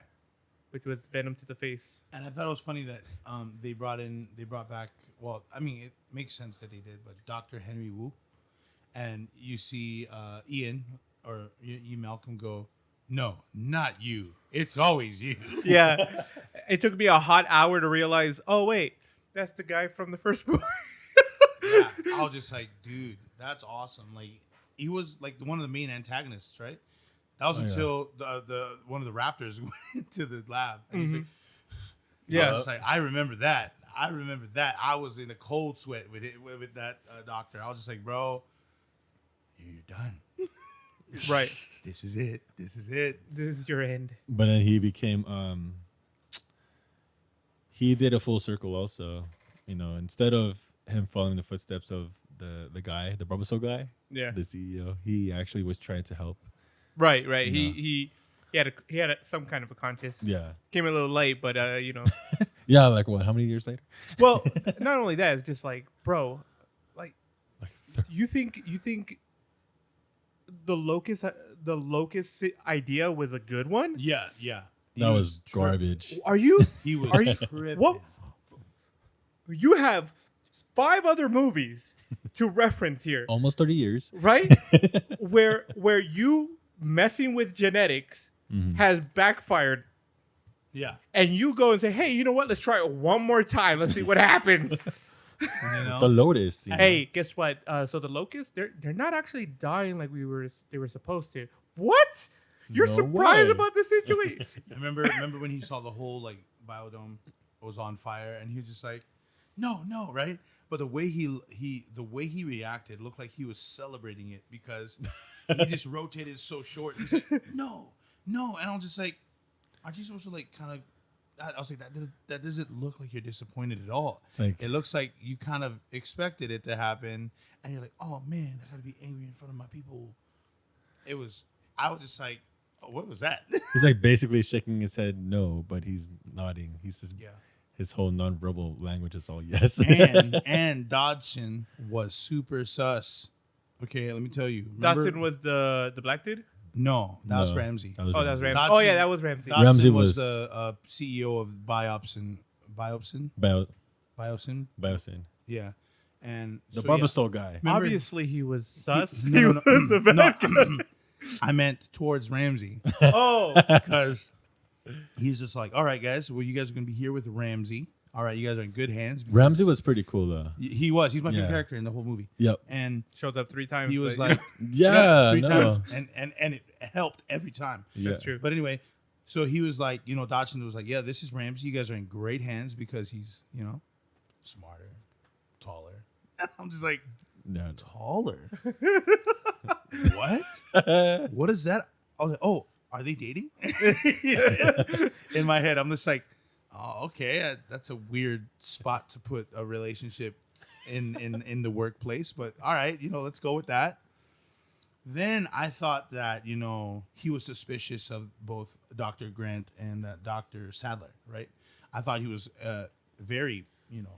which was venom to the face. And I thought it was funny that they brought back. Well, I mean, it makes sense that they did, but Dr. Henry Wu, and you see Ian or Malcolm go, no, not you. It's always you. Yeah, it took me a hot hour to realize. Oh wait, that's the guy from the first movie. Yeah, I was just like, dude, that's awesome. Like, he was like one of the main antagonists, right? That was Oh, yeah. until the one of the Raptors went into the lab, and he's like, Yeah. I was just like, I remember that. I was in a cold sweat with it with that doctor. I was just like, bro, you're done. Right. This is it. This is it. This is your end. But then he became he did a full circle also. You know, instead of him following the footsteps of the guy, the Barbasol guy, Yeah. the CEO, he actually was trying to help. Right. No. He had some kind of a conscience. Yeah. Came a little late, but you know. Yeah, like what? How many years later? Well, not only that, it's just like, bro, like Like you think the locust idea was a good one? Yeah, yeah. He that was tripping. garbage. Are you? He was Are you? tripping. What? You have 5 other movies to reference here, Almost 30 years. right? where you messing with genetics has backfired, Yeah. and you go and say, "Hey, you know what? Let's try it one more time. Let's see what happens." You know? The Lotus. you know? Hey, guess what? So the locusts, they're not actually dying like they were supposed to. What? You're No surprised way. about the situation? remember when he saw the whole like biodome was on fire, and he was just like, no, right? But the way he reacted looked like he was celebrating it because he just rotated so short. He's like, no, and I'm just like, aren't you supposed to like kind of? I was like, that doesn't look like you're disappointed at all. It's like- it looks like you kind of expected it to happen, and you're like, oh man, I gotta be angry in front of my people. I was just like, oh, what was that? He's like basically shaking his head no, but he's nodding. He's just Yeah. his whole nonverbal language is all yes. and Dodson was super sus. Okay, let me tell you. Remember- Dodson was the black dude. No, that was No, Ramsey. that was Oh, that was Ramsey. Ramsey. Dodson- Oh yeah, that was Ramsey. Dodson Ramsey was was- the CEO of Biopsin. Biosyn. Yeah, and The so, Barbasol guy. Remember- Obviously, he was sus. No, He no, was the bad guy. no. I meant towards Ramsey Oh, because he's just like, all right, guys. Well, you guys are gonna be here with Ramsey. All right, you guys are in good hands. because Ramsey was pretty cool though. He was. He's my favorite Yeah. character in the whole movie. Yep. And showed up 3 times. he was but- like, Yeah. 3 no. times, and it helped every time. Yeah. That's true. But anyway, so he was like, Dodson was like, yeah, this is Ramsey. You guys are in great hands because he's, smarter, taller. I'm just like, No. taller? What? What is that? I was like, oh, are they dating? In my head, I'm just like, oh, okay, that's a weird spot to put a relationship in the workplace. But all right, let's go with that. Then I thought that, he was suspicious of both Dr. Grant and Dr. Sadler, right? I thought he was very,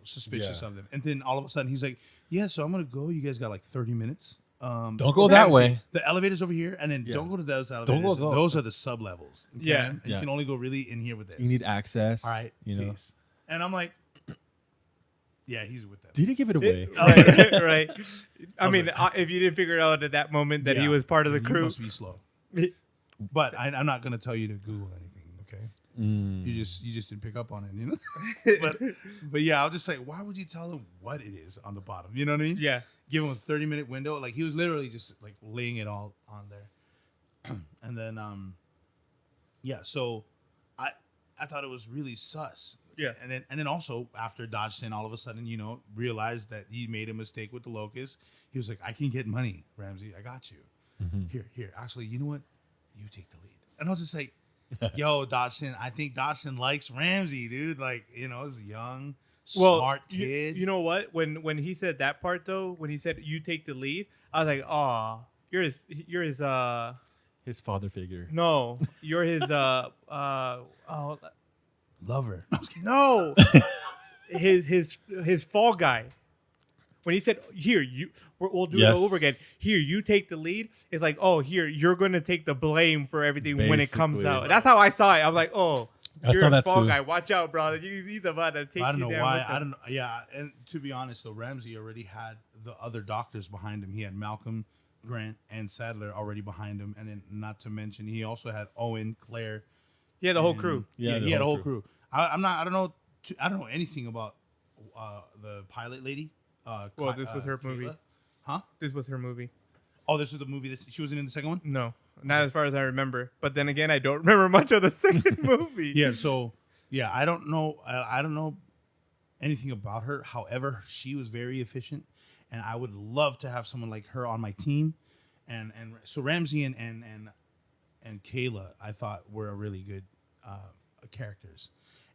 suspicious Yeah. of them. And then all of a sudden he's like, yeah, so I'm going to go. You guys got like 30 minutes. Don't go that way. The elevator's over here, and then Yeah. don't go to those go elevators. go. Those are the sub levels. Okay? Yeah. And Yeah. you can only go really in here with this. You need access. All right, You know. peace. And I'm like, yeah, he's with them. Did he give it away? right, right. I mean, Okay. if you didn't figure it out at that moment that he Yeah. was part of the You crew, must be slow. But I'm not gonna tell you to Google anything. Okay. Mm. You just didn't pick up on it. but yeah, I was just like, why would you tell him what it is on the bottom? You know what I mean? yeah, Give him a 30-minute window. Like he was literally just like laying it all on there. And then yeah, so I thought it was really sus. Yeah. And then also after Dodgson all of a sudden, realized that he made a mistake with the locust, he was like, I can get money, Ramsey. I got you. Mm-hmm. Here. Actually, you know what? You take the lead. And I was just like, yo, Dodgson, I think Dodgson likes Ramsey, dude. Like, he's a young, smart kid. You know what? When he said that part though, when he said you take the lead, I was like, oh, you're his His father figure. no, you're his Lover. no, his fall guy. When he said, "Here, we'll do Yes. it over again. Here, you take the lead." It's like, "Oh, here, you're going to take the blame for everything when it comes Basically. out." That's how I saw it. I was like, "Oh, I you're saw a that fall too. guy. Watch out, bro. He's about to take I don't you know down why. with I him." don't know. Yeah, and to be honest, though, Ramsey already had the other doctors behind him. He had Malcolm, Grant, and Sadler already behind him, and then not to mention he also had Owen, Claire. He had the whole and- crew. Yeah, he had a whole crew. I don't know anything about the pilot lady. Well, this was her movie. Kayla. Huh? This was her movie. Oh, this was the movie that she wasn't in the second one. No, not as far as I remember. But then again, I don't remember much of the second movie. Yeah. So yeah, I don't know. I don't know anything about her. However, she was very efficient, and I would love to have someone like her on my team. And so Ramsey and Kayla, I thought were a really good characters.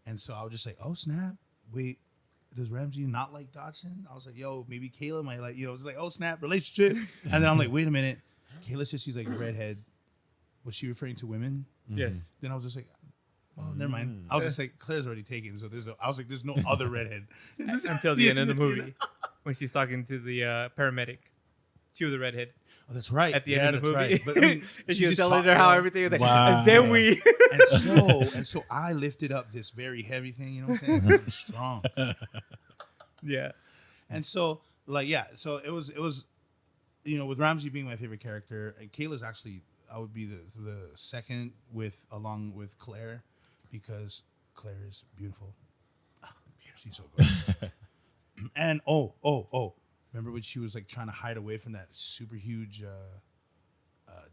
And so I was just like, oh snap, wait, does Ramsey not like Dodson? I was like, yo, maybe Kayla might like, it's like, oh snap, relationship. And then I'm like, wait a minute, Kayla says she's like a redhead. Was she referring to women? Yes. Then I was just like, oh, never mind. I was just like, Claire's already taken, so I was like, there's no other redhead. Until the end of the movie, when she's talking to the paramedic. She was a redhead. Oh, that's right. At the end of the movie. Right. But I mean, and she was telling her how everything was like, Wow. and then we... and so I lifted up this very heavy thing, you know what I'm saying? I'm strong. Yeah. And so, like, yeah, so it was, with Ramsey being my favorite character, and Kayla's actually, I would be the second along with Claire, because Claire is beautiful. She's so gorgeous. And, remember when she was, like, trying to hide away from that super huge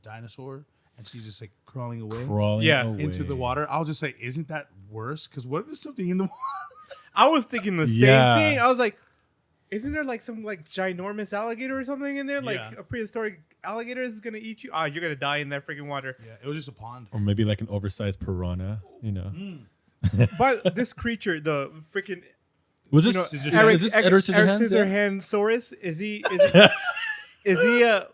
dinosaur? And she's just, like, crawling away into the water. I was just like, isn't that worse? Because what if there's something in the water? I was thinking the same thing. I was like, isn't there like some like ginormous alligator or something in there? Like a prehistoric alligator is going to eat you? You're going to die in that freaking water. Yeah, it was just a pond. Or maybe like an oversized piranha, But this creature, the freaking... Was this, Edward Scissorhands-saurus? Is he a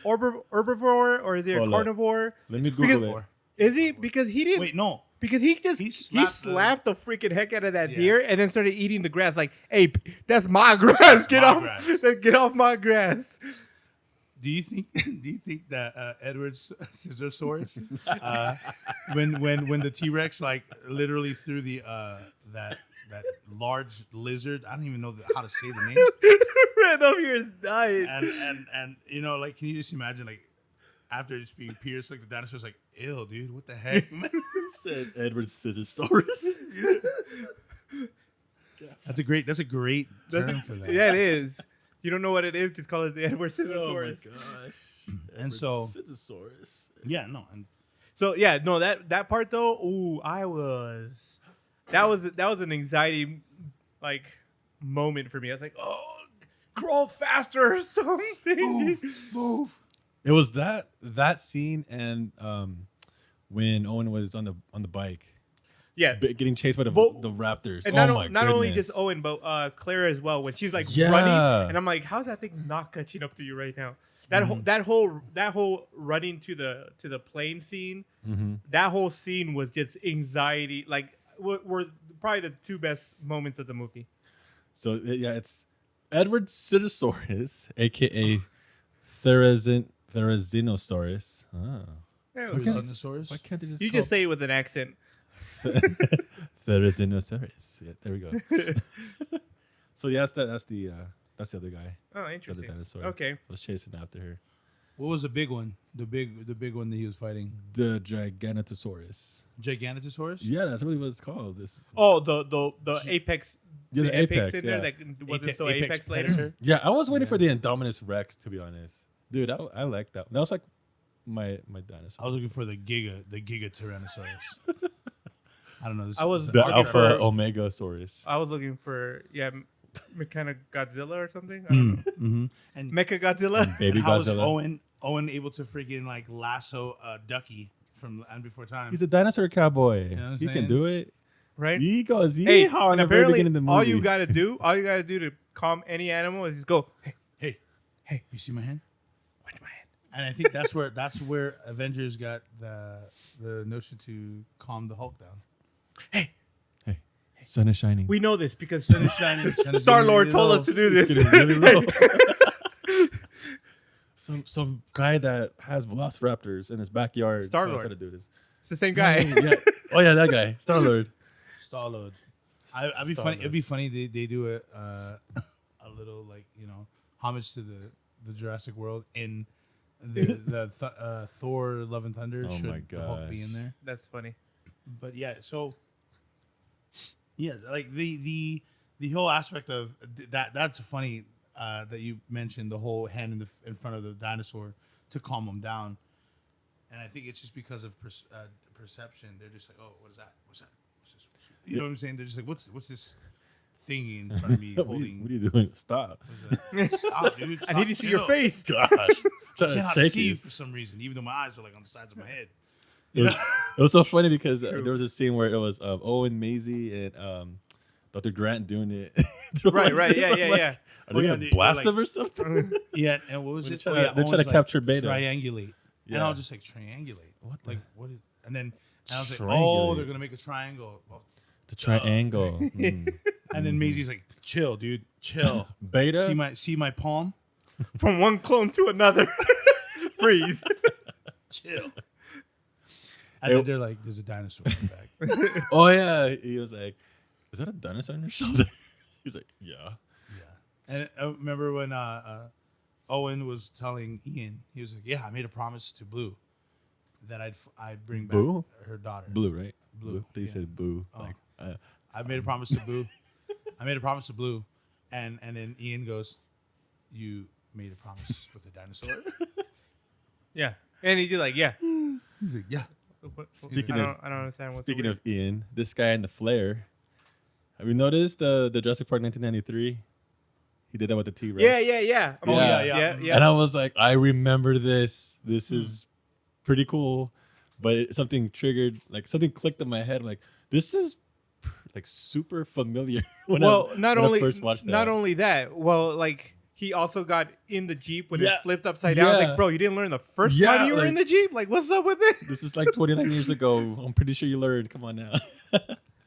herbivore or is he a carnivore? Let me Google it. Is he? Because he didn't... Wait, no. Because he slapped the freaking heck out of that deer and then started eating the grass. Like, hey, that's my grass. Get off my grass. Do you think that Edward's Scissorsaurus, when the T-Rex like literally threw the that large lizard, I don't even know how to say the name. Ran up here and died. And like, can you just imagine, like, after it's being pierced, like the dinosaur's like, ew, dude, what the heck? Said Edward Scissorsaurus. That's a great term for that. Yeah, it is. You don't know what it is, just call it the Edward Scissorsaurus. Oh my gosh. And so Scissorsaurus. yeah, no, and So yeah, no, that part though, that was an anxiety like moment for me. I was like, oh, crawl faster or something. move. It was that scene and when Owen was on the bike. Yeah, getting chased by the raptors. And not only just Owen, but Claire as well. When she's like running, and I'm like, how's that thing not catching up to you right now? That whole running to the plane scene, that whole scene was just anxiety. Like were probably the two best moments of the movie. So yeah, it's Edward Scissorsaurus, aka Therizinosaurus. Therizinosaurus. Why can't they just? You just say it with an accent. Therizinosaurus. Yeah, there we go. So yeah, that's the other guy. Oh, The interesting. other dinosaur. Okay. Was chasing after her. What was the big one? The big one that he was fighting? The Giganotosaurus. Gigantosaurus? Yeah, that's really what it's called. Oh, the apex. Yeah, the apex, in yeah. there that wasn't so Apex apex later. Predator? Yeah, I was waiting for the Indominus Rex, to be honest. Dude, I like that. That was like my dinosaur. I was looking for the Giga Tyrannosaurus. I don't know. The Alpha Omegasaurus. I was looking for Mechanic Godzilla or something. I don't know. And Mecha Godzilla. Baby how was Godzilla. Owen able to freaking like lasso a ducky from Land Before Time? He's a dinosaur cowboy. You know what I'm He can saying? do it. Right? He goes, Hey, yeehaw, in and the very apparently beginning of the movie. all you gotta do to calm any animal is just go, hey, Hey, you see my hand? watch my hand. And I think that's where Avengers got the notion to calm the Hulk down. Hey, Sun is shining. we know this because Sun is shining. Sun is Star Lord getting told really us to do this. It's getting really low. Some guy that has velociraptors in his backyard. Star-Lord. How to do this. It's the same guy. Yeah. Oh yeah, that guy, Star Lord. Star Lord. I'd be funny. Star-Lord. It'd be funny. They do a little like homage to the Jurassic World in the Thor: Love and Thunder. Oh should my the Hulk be gosh. in there? That's funny. But yeah, so yeah, like the whole aspect of that's funny. that you mentioned, the whole hand in front of the dinosaur to calm him down. And I think it's just because of perception. They're just like, oh, what is that? What's that? What's this? You know what I'm saying? They're just like, what's this thing in front of me holding? What are you doing? Stop. Stop, dude. Stop, I need to see your chill. face. Gosh. I Trying to cannot shake see you. for some reason, even though my eyes are like on the sides of my head. It was so funny because there was a scene where it was Owen, Maisie, and Dr. Grant doing it. Right, yeah. Are they yeah, gonna they're blast like- him or something? Yeah, and what was it? They're trying to Owen's capture Beta. Triangulate. And Yeah. I was just like, triangulate? What the- Like, what is... And then and I was like, oh, Triangulate. they're going to make a triangle. Well, The triangle. Mm. and then Maisie's like, chill, dude. Chill. Beta. See my palm? From one clone to another. Freeze. Chill. And then they're like, there's a dinosaur in the back. Oh yeah, he was like, "Is that a dinosaur on your shoulder?" He's like, "Yeah." Yeah. And I remember when Owen was telling Ian, he was like, yeah, I made a promise to Blue that I'd bring back Boo? her daughter. Blue, right? Blue, They yeah. said boo. Oh. Like, I made a promise to Boo. I made a promise to Blue. And then Ian goes, you made a promise with a dinosaur? Yeah. And he did like, yeah. He's like, yeah. Speaking I of- don't understand what's Speaking weird. of Ian, this guy in the flare. Have you noticed the Jurassic Park 1993? He did that with the T-Rex. Yeah. Oh, yeah. And I was like, I remember this. This is pretty cool. But something triggered, like something clicked in my head. I'm like, this is like super familiar. when I first watched that. Not only that, well, like he also got in the Jeep when it Yeah. flipped upside down. I was Yeah. like, bro, you didn't learn the first Yeah, time you were like- in the Jeep? Like, what's up with it? This is like 29 years ago. I'm pretty sure you learned. Come on now.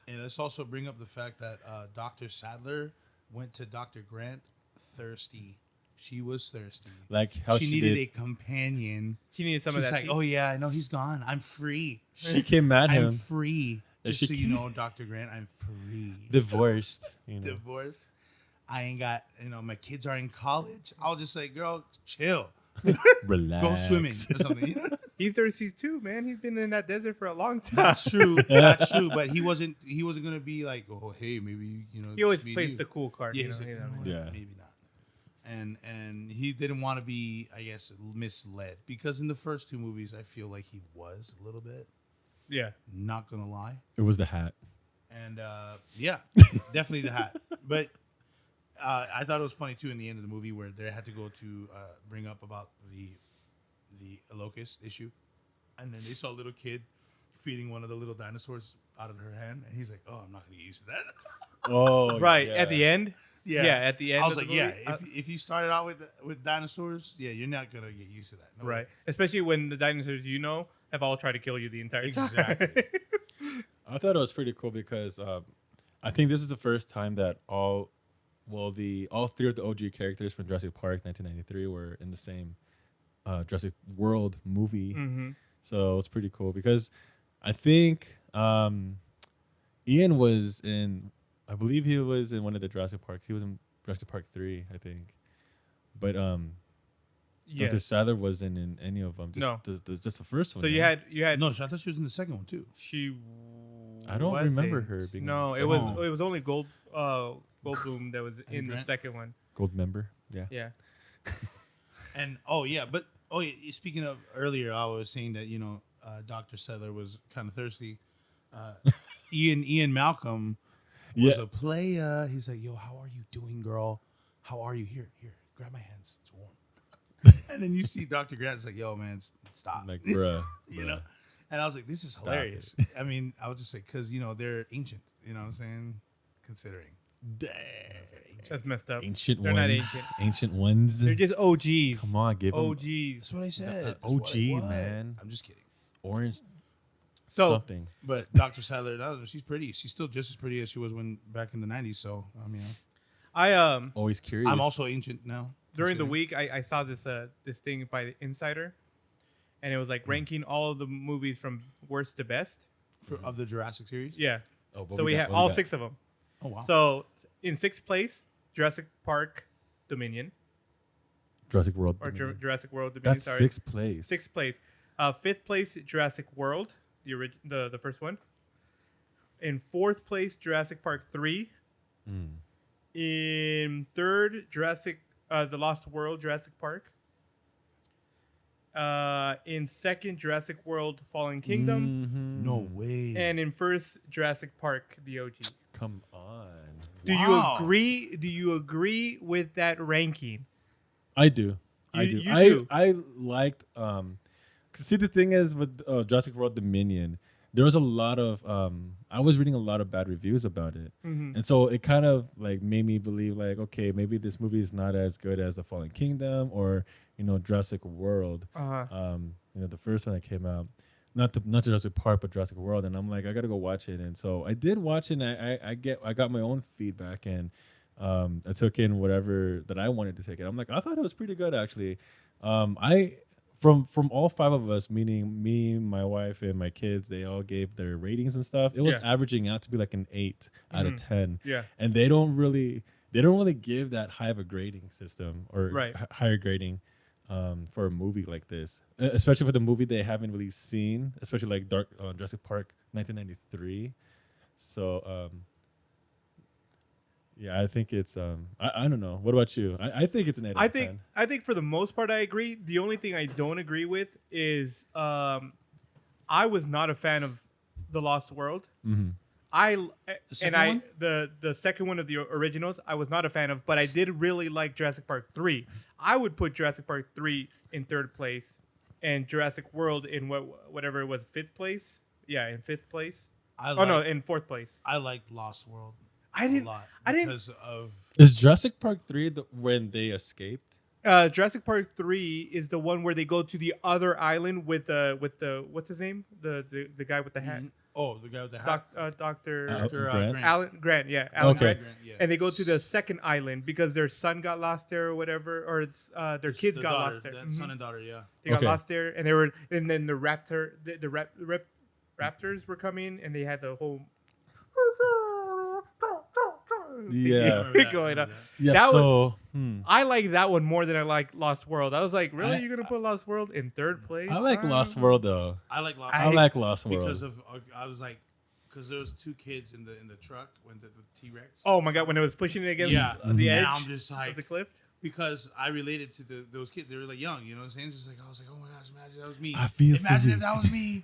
And let's also bring up the fact that Dr. Sadler went to Dr. Grant thirsty. She was thirsty. Like how she she needed did. a companion. She needed some She's of that. like, tea. oh yeah, I know he's gone. I'm free. She came at I'm him. free. And Just she so you know, Dr. Grant, I'm free. Divorced. You know. Divorced. I ain't got, my kids are in college. I was just like, girl, chill. Relax. Go swimming or something. You know? He's thirsty too, man. He's been in that desert for a long time. That's true. That's true. But he wasn't gonna be like, oh hey, maybe He always just me and plays you. the cool card. Yeah, you he's know, like, you know. "You know what? Yeah. Maybe not. And he didn't want to be, I guess, misled, because in the first two movies, I feel like he was a little bit. Yeah. Not gonna lie. It was the hat. And yeah, definitely the hat. But I thought it was funny too in the end of the movie where they had to go to bring up about the locust issue, and then they saw a little kid feeding one of the little dinosaurs out of her hand, and he's like, "Oh, I'm not gonna get used to that." Oh, Right. yeah. At the end. Yeah. At the end. I was of like, the "Yeah, movie, if you started out with dinosaurs, yeah, you're not gonna get used to that." No right. way. Especially when the dinosaurs have all tried to kill you the entire time. Exactly. I thought it was pretty cool because I think this is the first time that all three of the OG characters from Jurassic Park 1993 were in the same Jurassic World movie. Mm-hmm. So it's pretty cool because I think Ian was in, I believe he was in one of the Jurassic Parks. He was in Jurassic Park 3, I think. But Yeah. Dr. Sadler wasn't in any of them. Just, No. just the first one. So you right? had No, I thought she was in the second one too. she. I don't wasn't. remember her being in No, the it was second one. it was only Goldblum that was in the Grant? second one. Gold member. Yeah. Yeah. And speaking of earlier, I was saying that Dr. Sadler was kind of thirsty. Ian Malcolm was Yeah. a player. He's like, "Yo, how are you doing, girl? How are you? Here, grab my hands. It's warm." And then you see Dr. Grant's like, "Yo, man, stop." Like, bruh. you know. And I was like, "This is hilarious." I mean, I was just like, because they're ancient. You know what I'm saying? Considering. Dang. That's messed up. Ancient They're ones. not ancient. Ancient ones. They're just OGs. Come on, give them OGs. That's what I said. That's OG, what I was. man. I'm just kidding. orange So something. But Dr. Sadler, no, she's pretty. She's still just as pretty as she was back in the 90s. So, I mean, I Always curious. I'm also ancient now. during the considering. week I saw this thing by the Insider, and it was like ranking all of the movies from worst to best. Of the Jurassic series. Yeah. Oh, what So we had got? What all got? 6 of them. Oh, wow. So in 6th place, Jurassic Park Dominion Jurassic World. or Dominion. Jurassic World Dominion. That's sorry. 6th place. 6th place. 5th place, Jurassic World, the first one. In 4th place, Jurassic Park 3. Mm. In 3rd, Jurassic The Lost World, Jurassic Park. In second, Jurassic World, Fallen Kingdom, No way. and in first, Jurassic Park, the OG. Come on. Do you agree? Do you agree with that ranking? I do. I do. You do. I liked. See, the thing is with Jurassic World Dominion, there was a lot of. I was reading a lot of bad reviews about it, and so it kind of like made me believe like, okay, maybe this movie is not as good as the Fallen Kingdom or Jurassic World. The first one that came out. Not Jurassic Park, but Jurassic World, and I'm like, I gotta go watch it, and so I did watch it. And I got my own feedback, and I took in whatever that I wanted to take in. I'm like, I thought it was pretty good actually. From all five of us, meaning me, my wife, and my kids, they all gave their ratings and stuff. It was averaging out to be like an 8 out of 10. Yeah, and they don't really give that high of a grading system or higher grading. For a movie like this, especially for the movie they haven't really seen, especially like Jurassic Park 1993. So yeah, I think it's I don't know. What about you? I think it's an 8 out of 10. I think for the most part I agree. The only thing I don't agree with is I was not a fan of The Lost World. Mm-hmm. The second one of the originals I was not a fan of, but I did really like Jurassic Park 3. I would put Jurassic Park 3 in third place and Jurassic World in whatever it was, fifth place. Yeah, in fifth place. In fourth place. I liked Lost World. I didn't. Because of Is Jurassic Park 3 when they escaped? Jurassic Park 3 is the one where they go to the other island with the what's his name, the guy with the hat. Oh, the guy with the hat. Dr. Grant? Alan Grant, yeah. Alan Okay. Grant. And they go to the second island because their son got lost there or whatever, or their kids got lost there. Son and daughter, yeah. They got lost there, and then the raptors were coming, and they had the whole Yeah. going on. Yeah. I like that one more than I like Lost World. I was like, really, you're gonna put Lost World in third place? I like Lost World though. I like Lost. I like Lost World because of I was like, because there was two kids in the truck when the T-Rex. Oh my god, when it was pushing it against the edge I'm just like, of the cliff. Because I related to those kids. They were like young, you know what I'm saying? Just like, I was like, oh my gosh, imagine that was me. Imagine if that was me.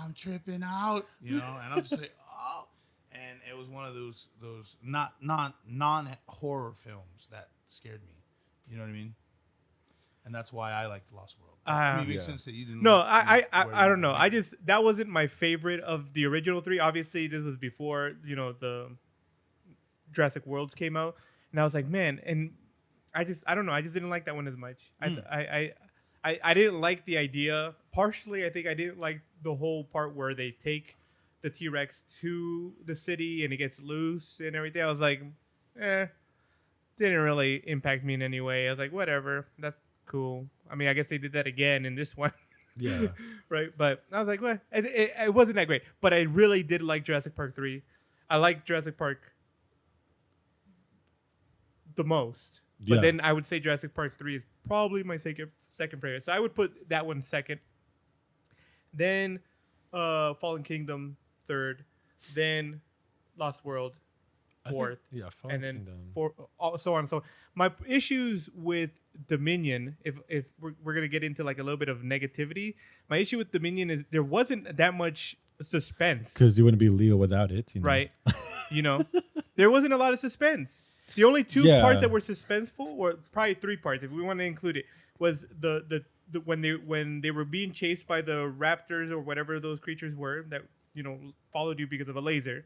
I'm tripping out, and I'm just like, oh. And it was one of those non-horror films that scared me. You know what I mean? And that's why I like Lost World. It makes sense that you didn't. No, I don't know. That wasn't my favorite of the original three. Obviously, this was before the Jurassic Worlds came out, and I was like, man, and I don't know. I just didn't like that one as much. I didn't like the idea. Partially, I think I didn't like the whole part where they take the T-Rex to the city and it gets loose and everything. I was like, didn't really impact me in any way. I was like, whatever, that's cool. I mean, I guess they did that again in this one. Yeah. Right. But I was like, well, it wasn't that great. But I really did like Jurassic Park 3. I like Jurassic Park the most. But then I would say Jurassic Park 3 is probably my second favorite. So I would put that one second. Then Fallen Kingdom third. Then Lost World fourth. Fallen and then Kingdom. So on and so on. My issues with Dominion, if we're going to get into like a little bit of negativity, my issue with Dominion is there wasn't that much suspense. Because you wouldn't be Leo without it. Right. There wasn't a lot of suspense. The only two parts that were suspenseful, or probably three parts, if we want to include it, was the when they were being chased by the raptors or whatever those creatures were that followed you because of a laser.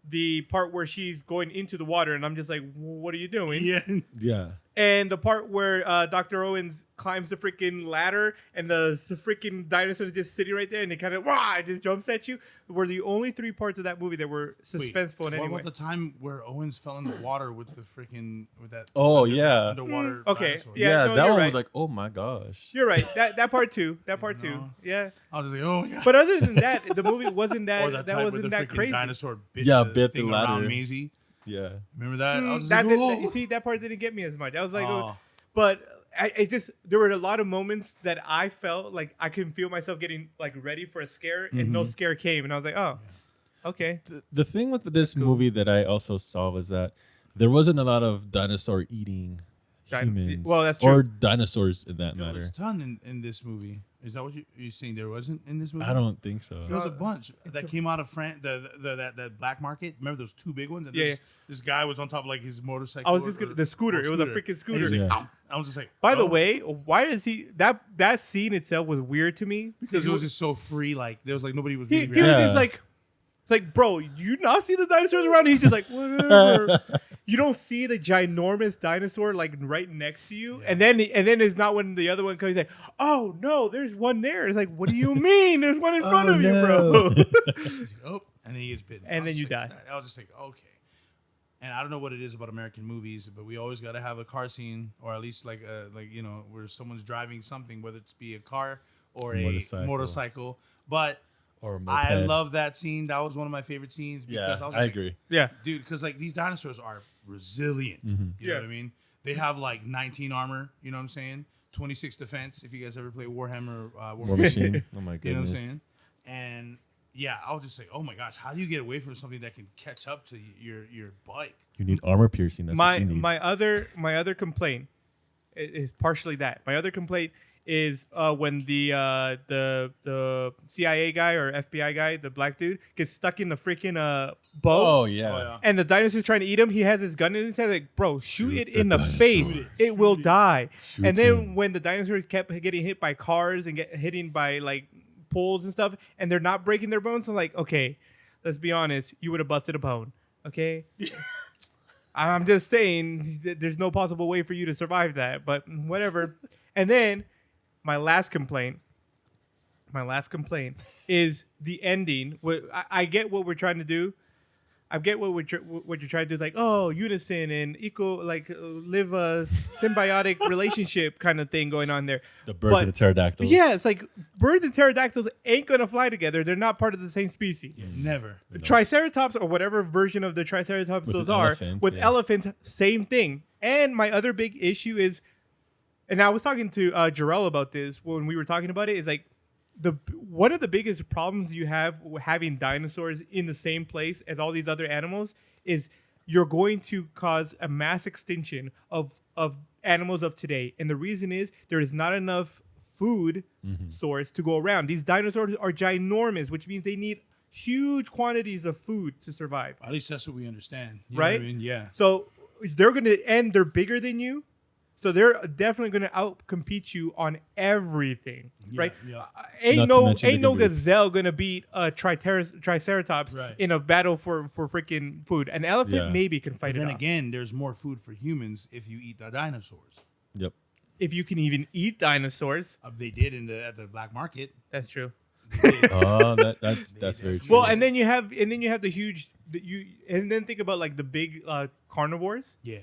The part where she's going into the water, and I'm just like, what are you doing? Yeah. And the part where Dr. Owens climbs the freaking ladder, and the freaking dinosaurs just sitting right there, and they kind of just jumps at you, were the only three parts of that movie that were suspenseful in any way. What about the time where Owens fell in the water with that? Underwater. Okay. Dinosaur? Yeah, that one right. was like, oh my gosh. You're right. That part too. That part too. Yeah. I was like, oh my god. But other than that, the movie wasn't that. Or that wasn't that crazy. Dinosaur bit bit the thing ladder around Maisie. Yeah. Remember that? I was you see, that part didn't get me as much. I was like, but there were a lot of moments that I felt like I could feel myself getting like ready for a scare, and no scare came, and I was like, oh, okay. The thing with this movie that I also saw was that there wasn't a lot of dinosaur eating humans. Well, that's true. Or dinosaurs in that There matter. was a ton in this movie. Is that what you're saying? There wasn't in this movie? I don't think so. There was a bunch that came out of France, that black market. Remember those two big ones? And Yeah, this guy was on top of like his motorcycle. I was just gonna the scooter. It was a freaking And he scooter. was like, Yeah. "Ow." I was just like, By the oh, way, why does he that scene itself was weird to me because it was just so free. Like there was like nobody was he really was Yeah. just like, it's like, bro, you not see the dinosaurs around? He's just like, whatever. You don't see the ginormous dinosaur like right next to you, Yeah. and then it's not when the other one comes. He's like, oh no, there's one there. It's like, what do you mean? There's one in front of you, bro. He's like, oh, and then he gets bitten. And I was then you just like, die. I was just like, okay. And I don't know what it is about American movies, but we always got to have a car scene, or at least like where someone's driving something, whether it's be a car or a motorcycle. But Or a I moped. love that scene. That was one of my favorite scenes because I was I like, agree. Yeah, dude, because like these dinosaurs are resilient. You know Yeah. what I mean? They have like 19 armor. You know what I'm saying? 26 defense. If you guys ever play Warhammer, War Machine. Oh my goodness. you know what I'm saying? And yeah, I was just like, oh my gosh, how do you get away from something that can catch up to your bike? You need armor piercing. That's what you need. my other complaint is partially that. My other complaint is when the CIA guy or FBI guy, the black dude, gets stuck in the freaking boat. Oh yeah. Oh, yeah. And the dinosaur's trying to eat him. He has his gun in his head. Like, bro, shoot Shoot it the in the dinosaur. face. Shoot It will die. Shoot and then him. when the dinosaurs kept getting hit by cars and get hitting by like poles and stuff, and they're not breaking their bones, I'm like, okay, let's be honest. You would have busted a bone. Okay. I'm just saying that there's no possible way for you to survive that, but whatever. And then my last complaint is the ending. I get what we're trying to do. I get what what you're trying to do, like, oh, unison and equal, like live a symbiotic relationship kind of thing going on there. The birds and the pterodactyls. Yeah, it's like birds and pterodactyls ain't gonna fly together. They're not part of the same species. Never. No. Triceratops or whatever version of the Triceratops With those an are elephant, with yeah. elephants, same thing. And my other big issue is, and I was talking to Jarrell about this when we were talking about it, is like one of the biggest problems you have having dinosaurs in the same place as all these other animals is you're going to cause a mass extinction of animals of today. And the reason is there is not enough food source to go around. These dinosaurs are ginormous, which means they need huge quantities of food to survive. At least that's what we understand. You know Right? what I mean? Yeah. So they're going to end, they're bigger than you. So they're definitely going to outcompete you on everything, Yeah, right? yeah. Ain't Not to no mention ain't they're no gonna be- gazelle going to beat a triceratops Right. in a battle for freaking food. An elephant Yeah. maybe can fight But it then off. again, there's more food for humans if you eat the dinosaurs. Yep. If you can even eat dinosaurs, They did at the black market. that's true. They did. Oh, that's very true. Well, and then you have the huge and then think about like the big carnivores. Yeah.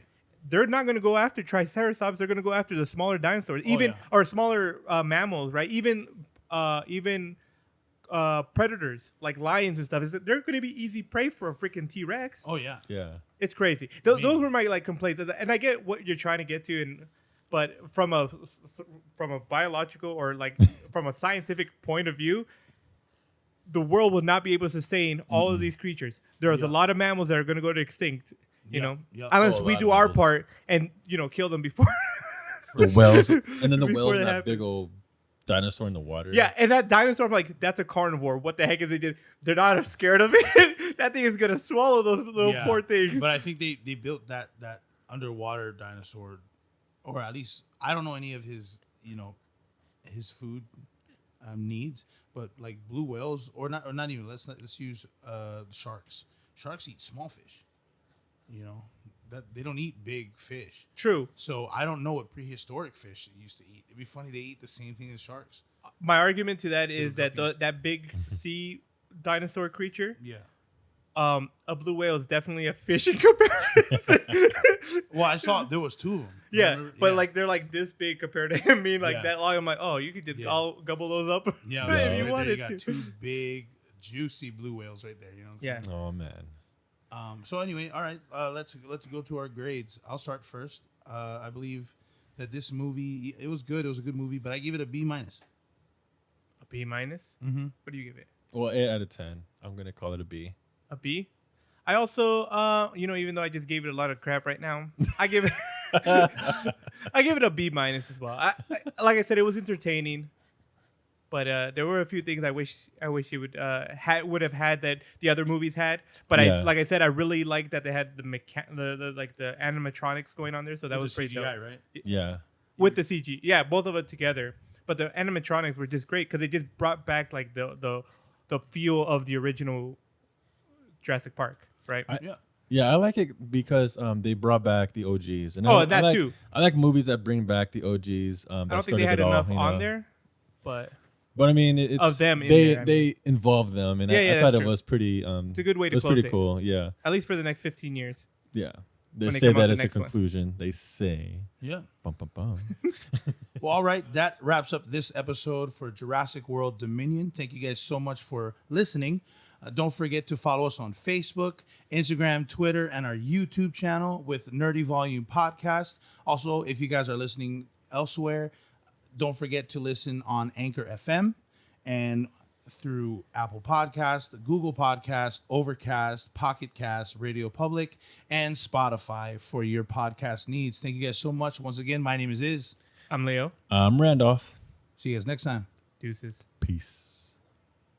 They're not going to go after triceratops. They're going to go after the smaller dinosaurs, or smaller mammals, right? Even predators like lions and stuff. They're going to be easy prey for a freaking T-Rex. Oh yeah. Yeah. It's crazy. Those were my like complaints, and I get what you're trying to get to, but from a biological or like from a scientific point of view, the world will not be able to sustain all of these creatures. There's a lot of mammals that are going to go to extinct. You Yeah, know, yeah. unless Oh, a we lot do of our mammals. part and kill them before. The whales, and then the Before whales, it and that happened. big old dinosaur in the water. Yeah, and that dinosaur, I'm like, that's a carnivore. What the heck is it? They're not scared of it. That thing is gonna swallow those little Yeah. poor things. But I think they built that underwater dinosaur, or at least I don't know any of his his food needs, but like blue whales or not even let's use sharks. Sharks eat small fish. You know that they don't eat big fish. True. So I don't know what prehistoric fish they used to eat. It'd be funny they eat the same thing as sharks. My argument to that is that puppies. that big sea dinosaur creature, Yeah. a blue whale is definitely a fish in comparison. Well, I saw there was two of them. Yeah, Remember? but like they're like this big compared to him being like Yeah. that long. I'm like, oh, you could just Yeah. all gobble those up. Yeah, if right you there, wanted you got to. two big, juicy blue whales right there. You know. What I'm Yeah. saying? Oh man. So anyway, all right. Let's go to our grades. I'll start first. I believe that this movie it was good. It was a good movie, but I give it a B minus. A B minus. Mm-hmm. What do you give it? Well, 8 out of 10. I'm gonna call it a B. A B. I also, even though I just gave it a lot of crap right now, I give it, I give it a B- as well. Like I said, it was entertaining, but there were a few things I wish it would have had that the other movies had. But Yeah. like I said, I really liked that they had the animatronics going on there, so that With was the pretty CGI, dope. right? Yeah. With the CG, yeah, both of it together. But the animatronics were just great because they just brought back like the feel of the original Jurassic Park, right? Yeah. Yeah, I like it because they brought back the OGs. And Oh, I and that like, too. I like movies that bring back the OGs. I don't think they had enough on there, but But I mean, it's Of them in they there, I they involved them, and Yeah, I yeah, thought that's it true. was pretty. it's a good way It to was close pretty it. cool. Yeah, At least for the next 15 years. yeah. They When they say come out that the as a next one. conclusion. They say, Yeah. bum bum bum. Well, all right. That wraps up this episode for Jurassic World Dominion. Thank you guys so much for listening. Don't forget to follow us on Facebook, Instagram, Twitter, and our YouTube channel with Nerdy Volume Podcast. Also, if you guys are listening elsewhere, don't forget to listen on Anchor FM and through Apple Podcast, Google Podcast, Overcast, Pocket Cast, Radio Public, and Spotify for your podcast needs. Thank you guys so much. Once again, my name is Iz. I'm Leo. I'm Randolph. See you guys next time. Deuces. Peace.